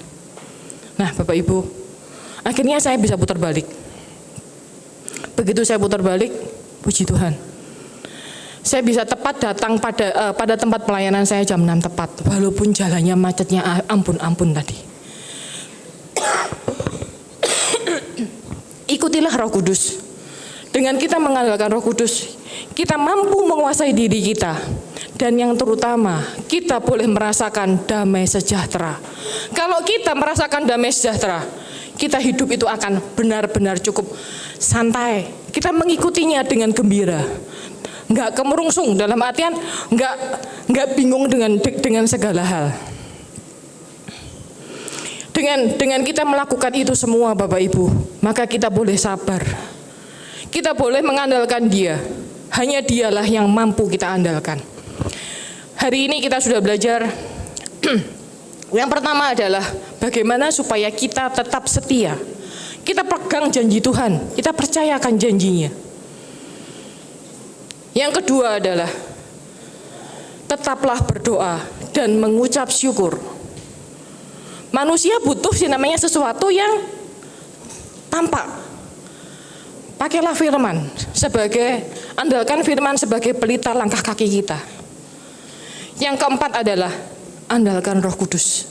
Nah Bapak Ibu, akhirnya saya bisa putar balik. Begitu saya putar balik, puji Tuhan, saya bisa tepat datang pada tempat pelayanan saya jam 6 tepat. Walaupun jalannya macetnya ampun tadi. Ikutilah Roh Kudus. Dengan kita mengandalkan Roh Kudus, kita mampu menguasai diri kita. Dan yang terutama, kita boleh merasakan damai sejahtera. Kalau kita merasakan damai sejahtera, kita hidup itu akan benar-benar cukup santai. Kita mengikutinya dengan gembira. Nggak kemerungsung, dalam artian nggak bingung dengan segala hal. Dengan kita melakukan itu semua Bapak Ibu, maka kita boleh sabar. Kita boleh mengandalkan Dia. Hanya Dialah yang mampu kita andalkan. Hari ini kita sudah belajar. Yang pertama adalah bagaimana supaya kita tetap setia. Kita pegang janji Tuhan, kita percayakan janjinya. Yang kedua adalah tetaplah berdoa dan mengucap syukur. Manusia butuh namanya sesuatu yang tampak. Pakailah firman andalkan firman sebagai pelita langkah kaki kita. Yang keempat adalah andalkan Roh Kudus.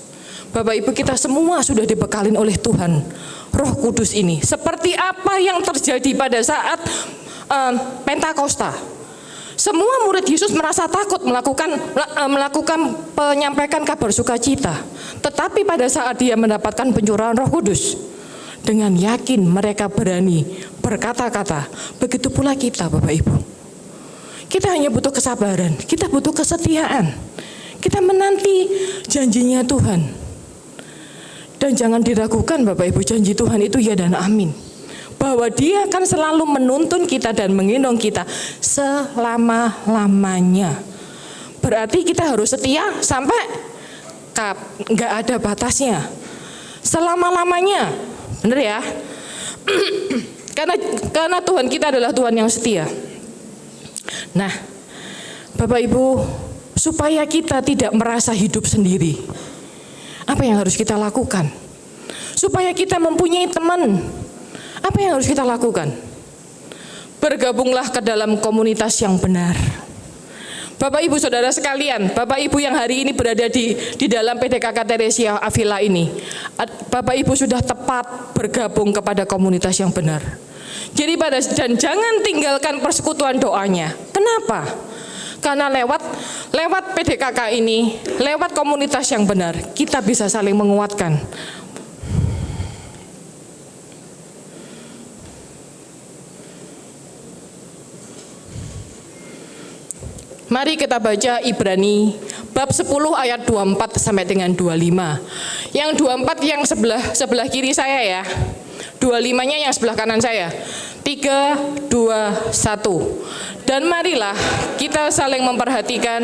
Bapak Ibu, kita semua sudah dibekalin oleh Tuhan Roh Kudus ini. Seperti apa yang terjadi pada saat Pentakosta. Semua murid Yesus merasa takut menyampaikan kabar sukacita. Tetapi pada saat dia mendapatkan pencurahan Roh Kudus, dengan yakin mereka berani berkata-kata. Begitu pula kita Bapak Ibu. Kita hanya butuh kesabaran, kita butuh kesetiaan. Kita menanti janjinya Tuhan. Dan jangan diragukan Bapak Ibu, janji Tuhan itu ya dan amin. Bahwa Dia akan selalu menuntun kita dan menggendong kita selama-lamanya. Berarti kita harus setia sampai nggak ada batasnya. Selama-lamanya. Benar ya? Karena Tuhan kita adalah Tuhan yang setia. Nah, Bapak Ibu, supaya kita tidak merasa hidup sendiri, apa yang harus kita lakukan? Supaya kita mempunyai teman, apa yang harus kita lakukan? Bergabunglah ke dalam komunitas yang benar. Bapak Ibu Saudara sekalian, Bapak Ibu yang hari ini berada di dalam PDKK Teresia Avila ini, Bapak Ibu sudah tepat bergabung kepada komunitas yang benar. Jadi dan jangan tinggalkan persekutuan doanya. Kenapa? Karena lewat PDKK ini, lewat komunitas yang benar, kita bisa saling menguatkan. Mari kita baca Ibrani bab 10 ayat 24 sampai dengan 25. Yang 24 yang sebelah kiri saya ya. 25-nya yang sebelah kanan saya. 3, 2, 1. Dan marilah kita saling memperhatikan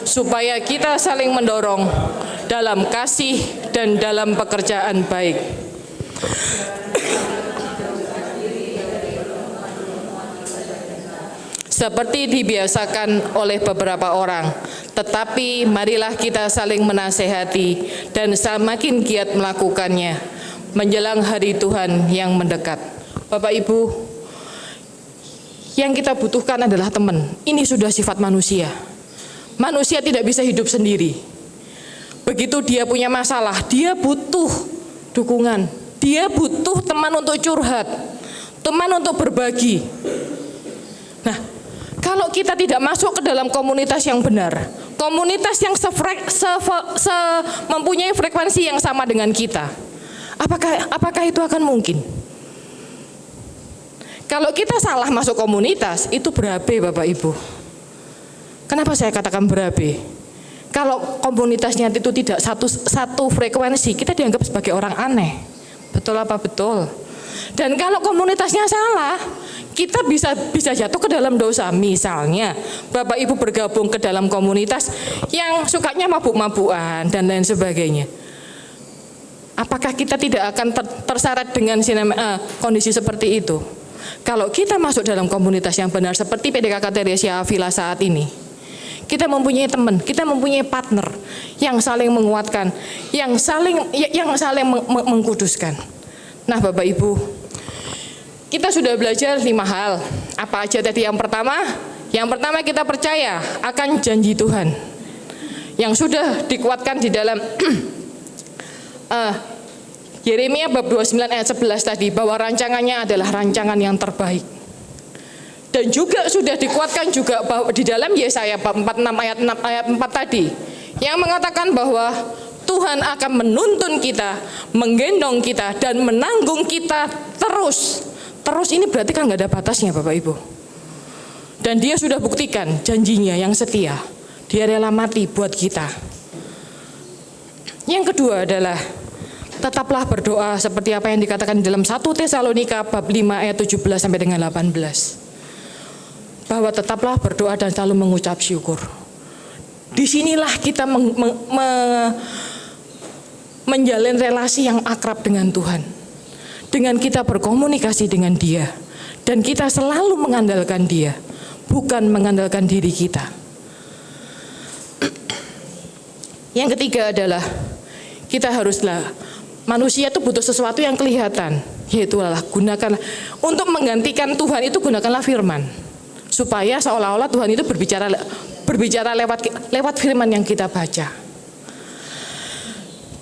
supaya kita saling mendorong dalam kasih dan dalam pekerjaan baik. Seperti dibiasakan oleh beberapa orang, tetapi marilah kita saling menasehati dan semakin giat melakukannya menjelang hari Tuhan yang mendekat. Bapak Ibu, yang kita butuhkan adalah teman. Ini sudah sifat manusia. Manusia tidak bisa hidup sendiri. Begitu dia punya masalah, dia butuh dukungan. Dia butuh teman untuk curhat, teman untuk berbagi. Nah, kalau kita tidak masuk ke dalam komunitas yang benar, komunitas yang mempunyai frekuensi yang sama dengan kita, apakah itu akan mungkin? Kalau kita salah masuk komunitas, itu berabe Bapak Ibu. Kenapa saya katakan berabe? Kalau komunitasnya itu tidak satu frekuensi, kita dianggap sebagai orang aneh. Betul apa betul? Dan kalau komunitasnya salah, kita bisa jatuh ke dalam dosa. Misalnya, Bapak Ibu bergabung ke dalam komunitas yang sukanya mabuk-mabukan dan lain sebagainya. Apakah kita tidak akan terseret dengan kondisi seperti itu? Kalau kita masuk dalam komunitas yang benar seperti PDKK Teresia Avila saat ini, kita mempunyai teman, kita mempunyai partner yang saling menguatkan, yang saling mengkuduskan. Nah Bapak Ibu, kita sudah belajar 5 hal. Apa aja tadi? Yang pertama kita percaya akan janji Tuhan yang sudah dikuatkan di dalam Yeremia bab 29 ayat 11 tadi, bahwa rancangannya adalah rancangan yang terbaik. Dan juga sudah dikuatkan juga bahwa di dalam Yesaya bab 46 ayat 4 tadi, yang mengatakan bahwa Tuhan akan menuntun kita, menggendong kita, dan menanggung kita terus. Terus ini berarti kan nggak ada batasnya Bapak Ibu. Dan Dia sudah buktikan janjinya yang setia. Dia rela mati buat kita. Yang kedua adalah tetaplah berdoa seperti apa yang dikatakan dalam 1 Tesalonika bab 5 ayat 17 sampai dengan 18. Bahwa tetaplah berdoa dan selalu mengucap syukur. Disinilah kita menjalin relasi yang akrab dengan Tuhan. Dengan kita berkomunikasi dengan Dia. Dan kita selalu mengandalkan Dia, bukan mengandalkan diri kita. Yang ketiga adalah kita haruslah, manusia itu butuh sesuatu yang kelihatan, yaitu gunakanlah untuk menggantikan Tuhan itu, gunakanlah firman, supaya seolah-olah Tuhan itu berbicara lewat firman yang kita baca.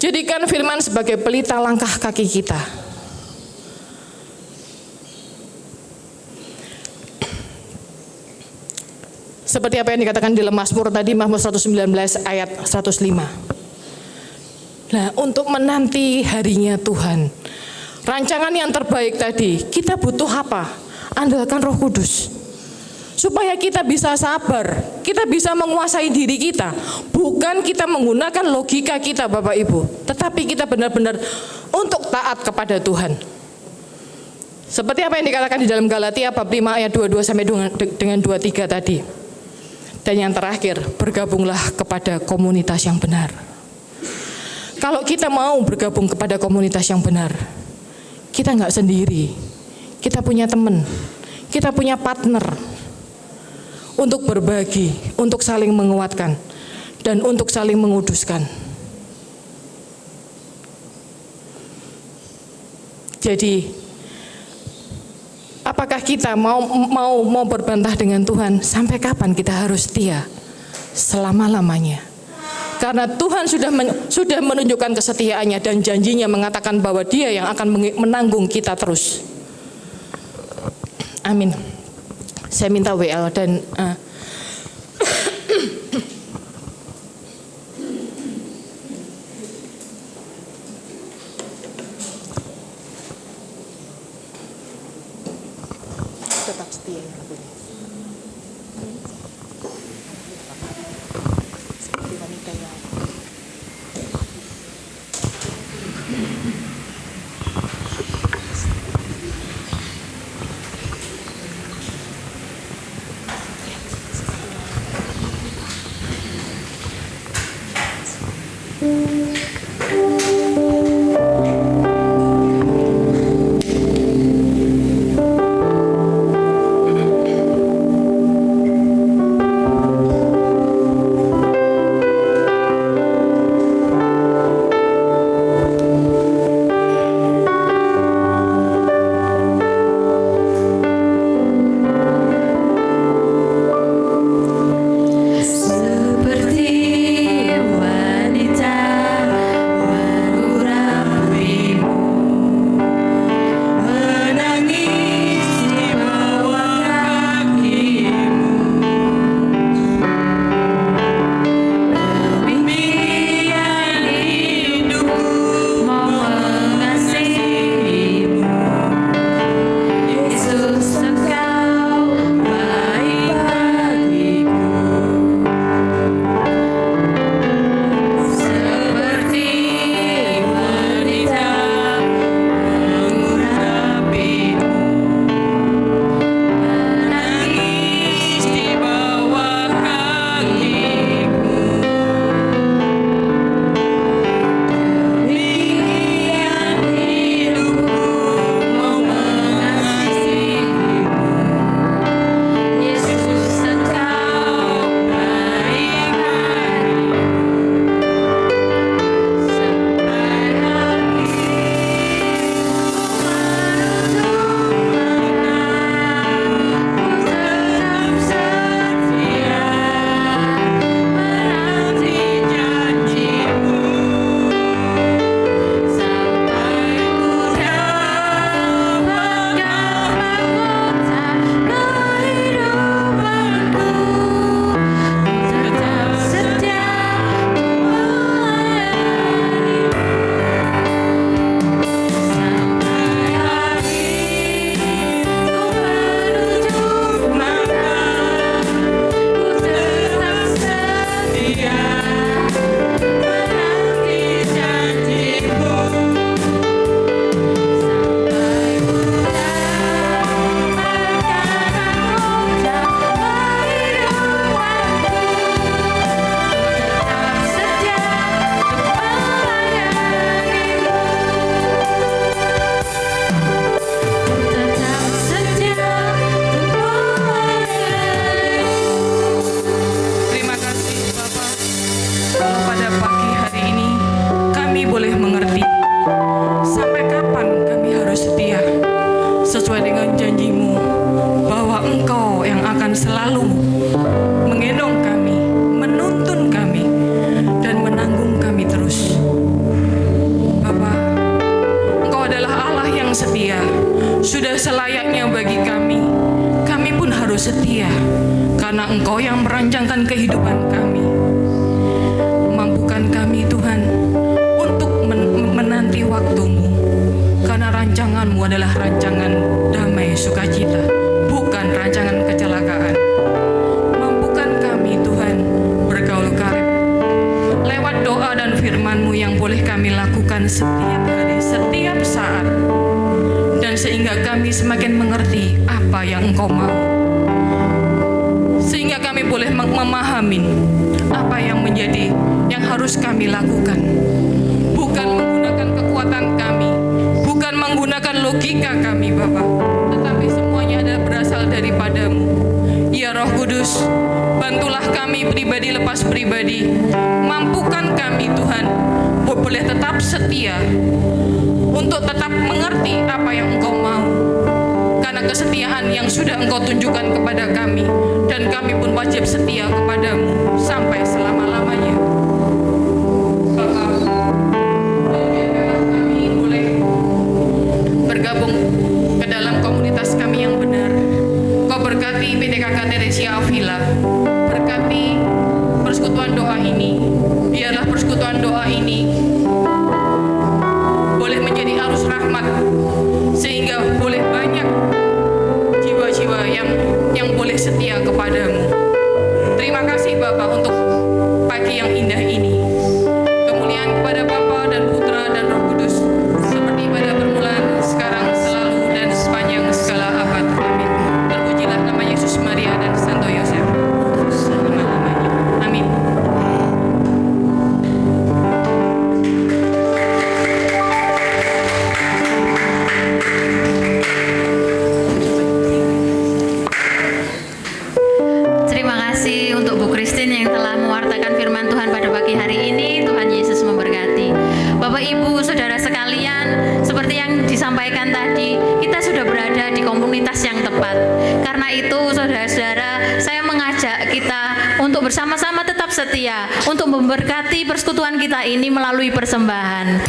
Jadikan firman sebagai pelita langkah kaki kita. Seperti apa yang dikatakan di Mazmur tadi, Mazmur 119 ayat 105. Nah, untuk menanti harinya Tuhan, rancangan yang terbaik tadi, kita butuh apa? Andalkan Roh Kudus. supaya kita bisa sabar, kita bisa menguasai diri kita. Bukan kita menggunakan logika kita Bapak Ibu, tetapi kita benar-benar untuk taat kepada Tuhan. Seperti apa yang dikatakan di dalam Galatia bab 5 ayat 22 sampai dengan 23 tadi. Dan yang terakhir, bergabunglah kepada komunitas yang benar. Kalau kita mau bergabung kepada komunitas yang benar, kita nggak sendiri. Kita punya teman, kita punya partner untuk berbagi, untuk saling menguatkan, dan untuk saling menguduskan. Jadi, apakah kita mau berbantah dengan Tuhan? Sampai kapan kita harus setia? Selama-lamanya. Karena Tuhan sudah menunjukkan kesetiaannya dan janjinya mengatakan bahwa Dia yang akan menanggung kita terus. Amin. Saya minta WL dan tetap setia ya lagunya. Seperti wanita yang setia, karena Engkau yang merancangkan kehidupan kami. Mampukan kami Tuhan untuk menanti waktu-Mu, karena rancangan-Mu adalah rancangan damai sukacita bukan rancangan kecelakaan. Mampukan kami Tuhan bergaul karib lewat doa dan firman-Mu yang boleh kami lakukan setiap hari, setiap saat, dan sehingga kami semakin mengerti apa yang Engkau mau, sehingga kami boleh memahami apa yang menjadi yang harus kami lakukan, bukan menggunakan kekuatan kami, bukan menggunakan logika kami Bapa, tetapi semuanya adalah berasal daripada-Mu. Ya Roh Kudus, bantulah kami pribadi lepas pribadi, mampukan kami Tuhan boleh tetap setia untuk tetap mengerti apa yang Engkau mau, karena kesetiaan yang sudah Engkau tunjukkan kepada kami, dan kami pun wajib setia kepada-Mu sampai selama-lamanya. Bapa, biarkanlah kami boleh bergabung ke dalam komunitas kami yang benar. Kau berkati PDKK Teresia Avila, berkati persekutuan doa ini. Biarlah persekutuan doa ini boleh menjadi arus rahmat, sehingga boleh banyak jiwa-jiwa yang boleh setia kepadamu. Terima kasih Bapa untuk pagi yang indah ini. Kemuliaan kepada Bapa dan Putra dan Roh Kudus, seperti pada permulaan, sekarang, selalu, dan sepanjang segala abad. Amin. Terpujilah nama Yesus, Maria, dan Santo Yosef untuk selama-lamanya. Amin. Terima kasih untuk Bu Christine yang telah mewartakan firman Tuhan pada pagi hari ini. Tuhan Yesus memberkati. Bapak Ibu, Saudara sekalian, seperti yang disampaikan tadi, kita sudah berada di komunitas yang tepat. Karena itu, saudara-saudara, saya mengajak kita untuk bersama-sama tetap setia, untuk memberkati persekutuan kita ini melalui persembahan.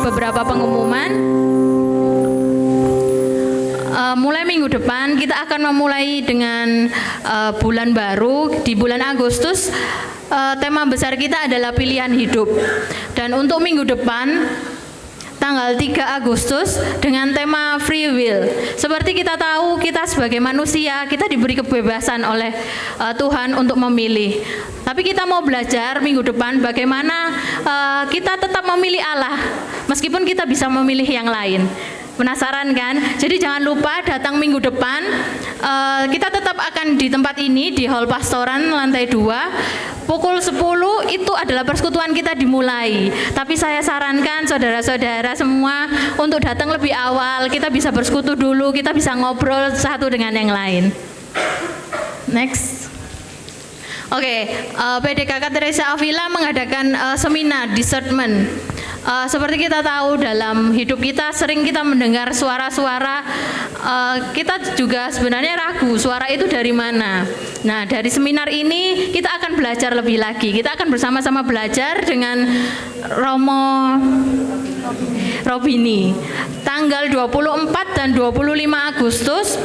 beberapa pengumuman. Mulai minggu depan kita akan memulai dengan bulan baru. Di bulan Agustus tema besar kita adalah pilihan hidup. Dan untuk minggu depan tanggal 3 Agustus dengan tema Free Will. Seperti kita tahu, kita sebagai manusia, kita diberi kebebasan oleh Tuhan untuk memilih. Tapi kita mau belajar minggu depan bagaimana kita tetap memilih Allah, meskipun kita bisa memilih yang lain. Penasaran kan? Jadi jangan lupa datang minggu depan. Kita tetap akan di tempat ini, di Hall Pastoran lantai 2. Pukul 10 itu adalah persekutuan kita dimulai. Tapi saya sarankan saudara-saudara semua untuk datang lebih awal. Kita bisa bersekutu dulu, kita bisa ngobrol satu dengan yang lain. Next. Oke, PDKK Teresa Avila mengadakan seminar discernment. Seperti kita tahu dalam hidup kita sering kita mendengar suara-suara, kita juga sebenarnya ragu suara itu dari mana. Nah, dari seminar ini kita akan belajar lebih lagi. Kita akan bersama-sama belajar dengan Romo Robini. Tanggal 24 dan 25 Agustus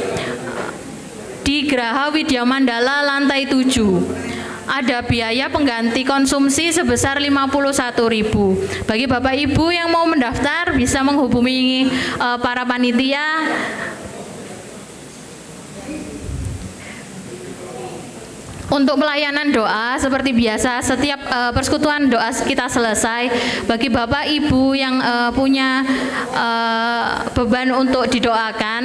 di Graha Widya Mandala lantai 7. Ada biaya pengganti konsumsi sebesar 51.000. Bagi Bapak Ibu yang mau mendaftar bisa menghubungi para panitia. Untuk pelayanan doa seperti biasa, setiap persekutuan doa kita selesai, bagi Bapak Ibu yang punya beban untuk didoakan,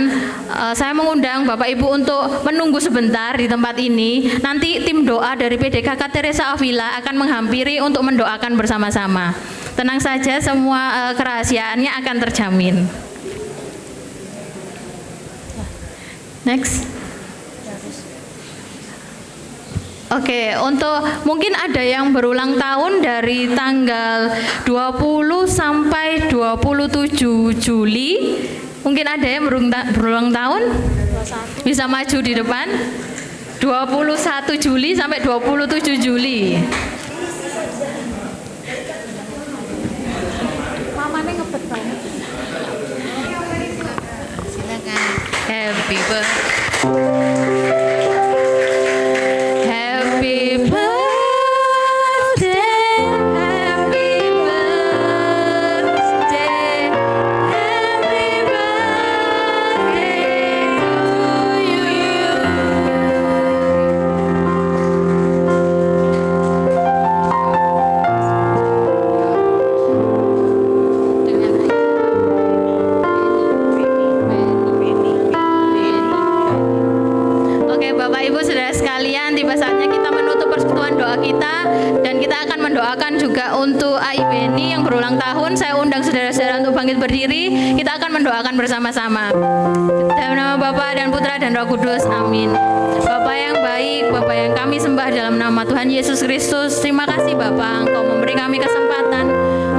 saya mengundang Bapak Ibu untuk menunggu sebentar di tempat ini. Nanti tim doa dari PDKK Teresa Avila akan menghampiri untuk mendoakan bersama-sama. Tenang saja, semua kerahasiaannya akan terjamin. Next. Oke, untuk mungkin ada yang berulang tahun dari tanggal 20 sampai 27 Juli. Mungkin ada yang berulang tahun? Bisa maju di depan. 21 Juli sampai 27 Juli. Mamane ngebet banget. Silakan. Happy birthday. Happy birthday, happy birthday, happy birthday to you. Oke, Bapak Ibu Saudara sekalian, tiba saatnya kita menutup persekutuan doa kita dan kita akan mendoakan juga untuk Aibeni yang berulang tahun. Saya undang saudara-saudara untuk bangkit berdiri. Kita akan mendoakan bersama-sama. Dalam nama Bapa dan Putra dan Roh Kudus, amin. Bapa yang baik, Bapa yang kami sembah dalam nama Tuhan Yesus Kristus. Terima kasih Bapa, Engkau memberi kami kesempatan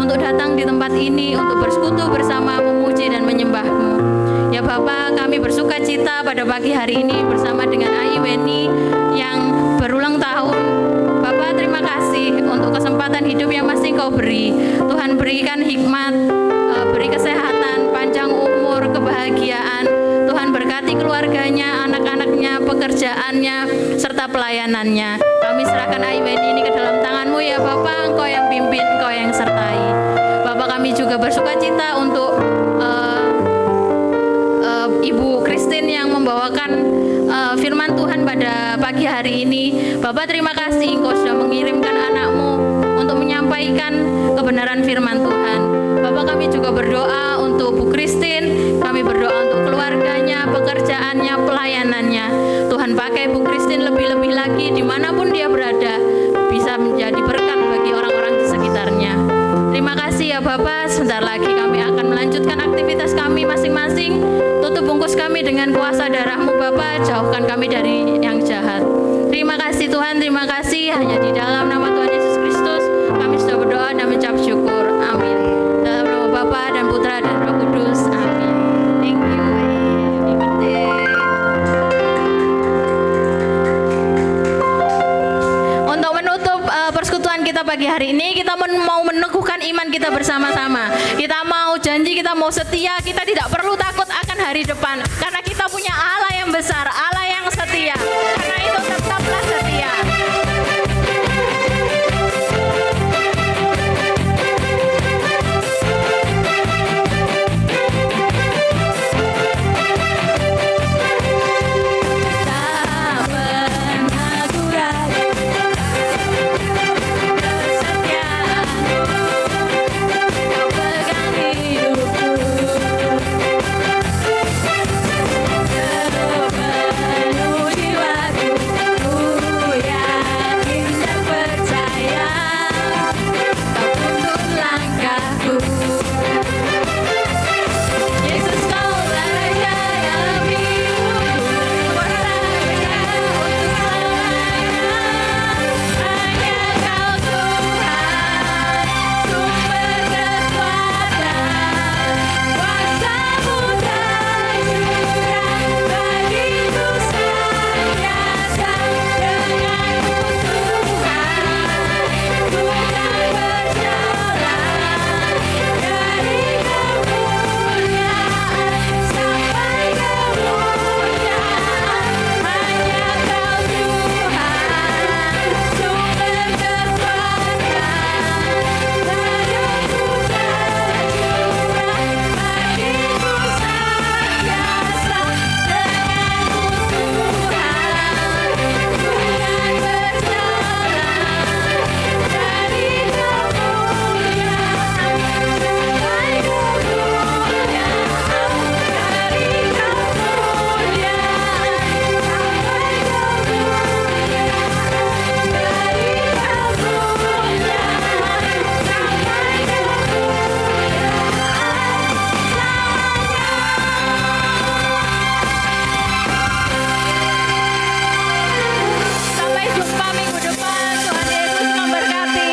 untuk datang di tempat ini untuk bersekutu bersama, memuji dan menyembah-Mu. Ya Bapa, kami bersuka cita pada pagi hari ini bersama dengan Aibeni yang berulang tahun. Bapa, terima kasih untuk kesempatan hidup yang masih Kau beri. Tuhan berikan hikmat, beri kesehatan, panjang umur, kebahagiaan. Tuhan berkati keluarganya, anak-anaknya, pekerjaannya, serta pelayanannya. Kami serahkan Aibeni ini ke dalam tangan-Mu ya Bapa, Engkau yang pimpin, Engkau yang sertai. Bapa, kami juga bersuka cita untuk Ibu Christine yang membawakan firman Tuhan pada pagi hari ini. Bapak, terima kasih Engkau sudah mengirimkan anak-Mu untuk menyampaikan kebenaran firman Tuhan. Bapak, kami juga berdoa untuk Bu Christine, kami berdoa untuk keluarganya, pekerjaannya, pelayanannya. Tuhan pakai Bu Christine lebih-lebih lagi dimanapun dia berada, bisa menjadi berkat bagi orang-orang di sekitarnya. Terima kasih ya Bapak, sebentar lagi kami akan melanjutkan aktivitas kami masing-masing. Tutup bungkus kami dengan kuasa darah-Mu Bapa, jauhkan kami dari yang jahat. Terima kasih Tuhan, terima kasih. Hanya di dalam nama Tuhan Yesus Kristus kami sudah berdoa dan mengucap syukur. Amin. Dalam nama Bapa dan Putra dan Roh Kudus. Amin. Thank you. Happy birthday. Untuk menutup persekutuan kita pagi hari ini, kita mau meneguhkan iman kita bersama-sama. Kita mau janji, kita mau setia, kita tidak perlu takut akan hari depan karena